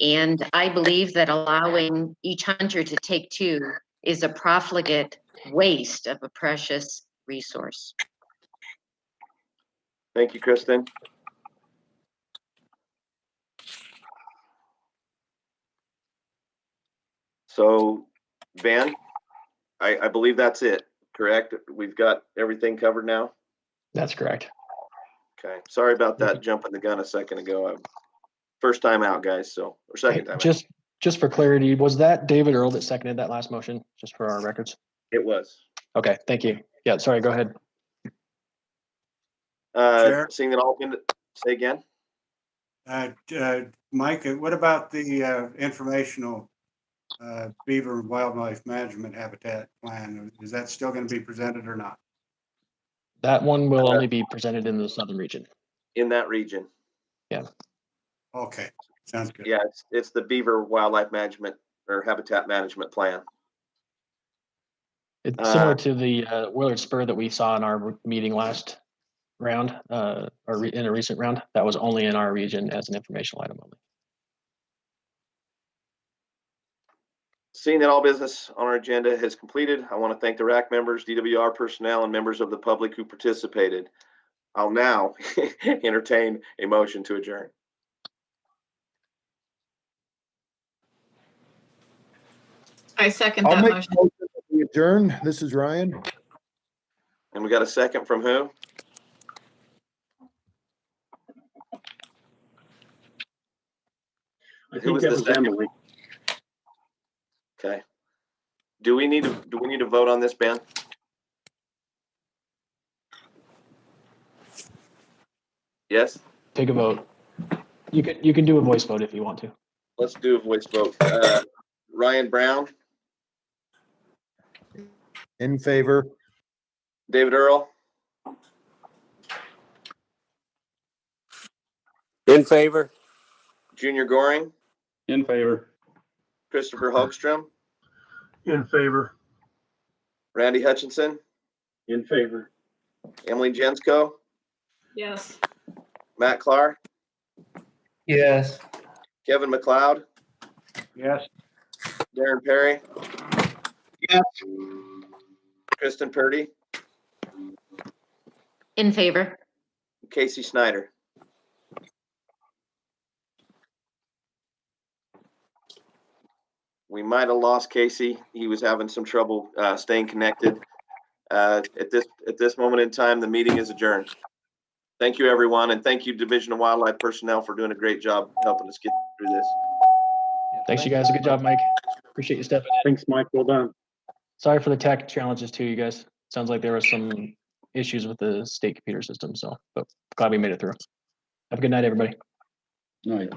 And I believe that allowing each hunter to take 2 is a profligate waste of a precious resource. Thank you, Kristen. So, Ben, I believe that's it, correct? We've got everything covered now? That's correct. Okay, sorry about that, jumping the gun a second ago. First time out, guys, so, or second time out. Just for clarity, was that David Earl that seconded that last motion, just for our records? It was. Okay, thank you. Yeah, sorry, go ahead. Seeing that all, say again? Mike, what about the informational Beaver Wildlife Management Habitat Plan? Is that still going to be presented or not? That one will only be presented in the southern region. In that region. Yeah. Okay, sounds good. Yeah, it's the Beaver Wildlife Management or Habitat Management Plan. It's similar to the Willard Spur that we saw in our meeting last round, or in a recent round. That was only in our region as an informational item only. Seeing that all business on our agenda has completed, I want to thank the RAC members, DWR personnel, and members of the public who participated. I'll now entertain a motion to adjourn. I second I'll that make motion. a motion that we adjourn. This is Ryan. And we got a second from who? I Who think was that the was second? Emily. Okay. Do we need to vote on this, Ben? Yes? Take a vote. You can do a voice vote if you want to. Let's do a voice vote. Ryan Brown, In favor. David Earl, In favor? Junior Goring, In favor. Christopher Hogstrom, In favor. Randy Hutchinson, In favor. Emily Jensko, Yes. Matt Clark, Yes. Kevin McLeod, Yes. Darren Perry, Yes. Kristen Purdy, In favor. Casey Snyder. We might have lost Casey. He was having some trouble staying connected. At this moment in time, the meeting is adjourned. Thank you, everyone, and thank you, Division of Wildlife personnel, for doing a great job helping us get through this. Thanks, you guys. Good job, Mike. Appreciate you stepping in. Thanks, Mike. Well done. Sorry for the tech challenges too, you guys. Sounds like there was some issues with the state computer system, but glad we made it through. Have a good night, everybody. Night.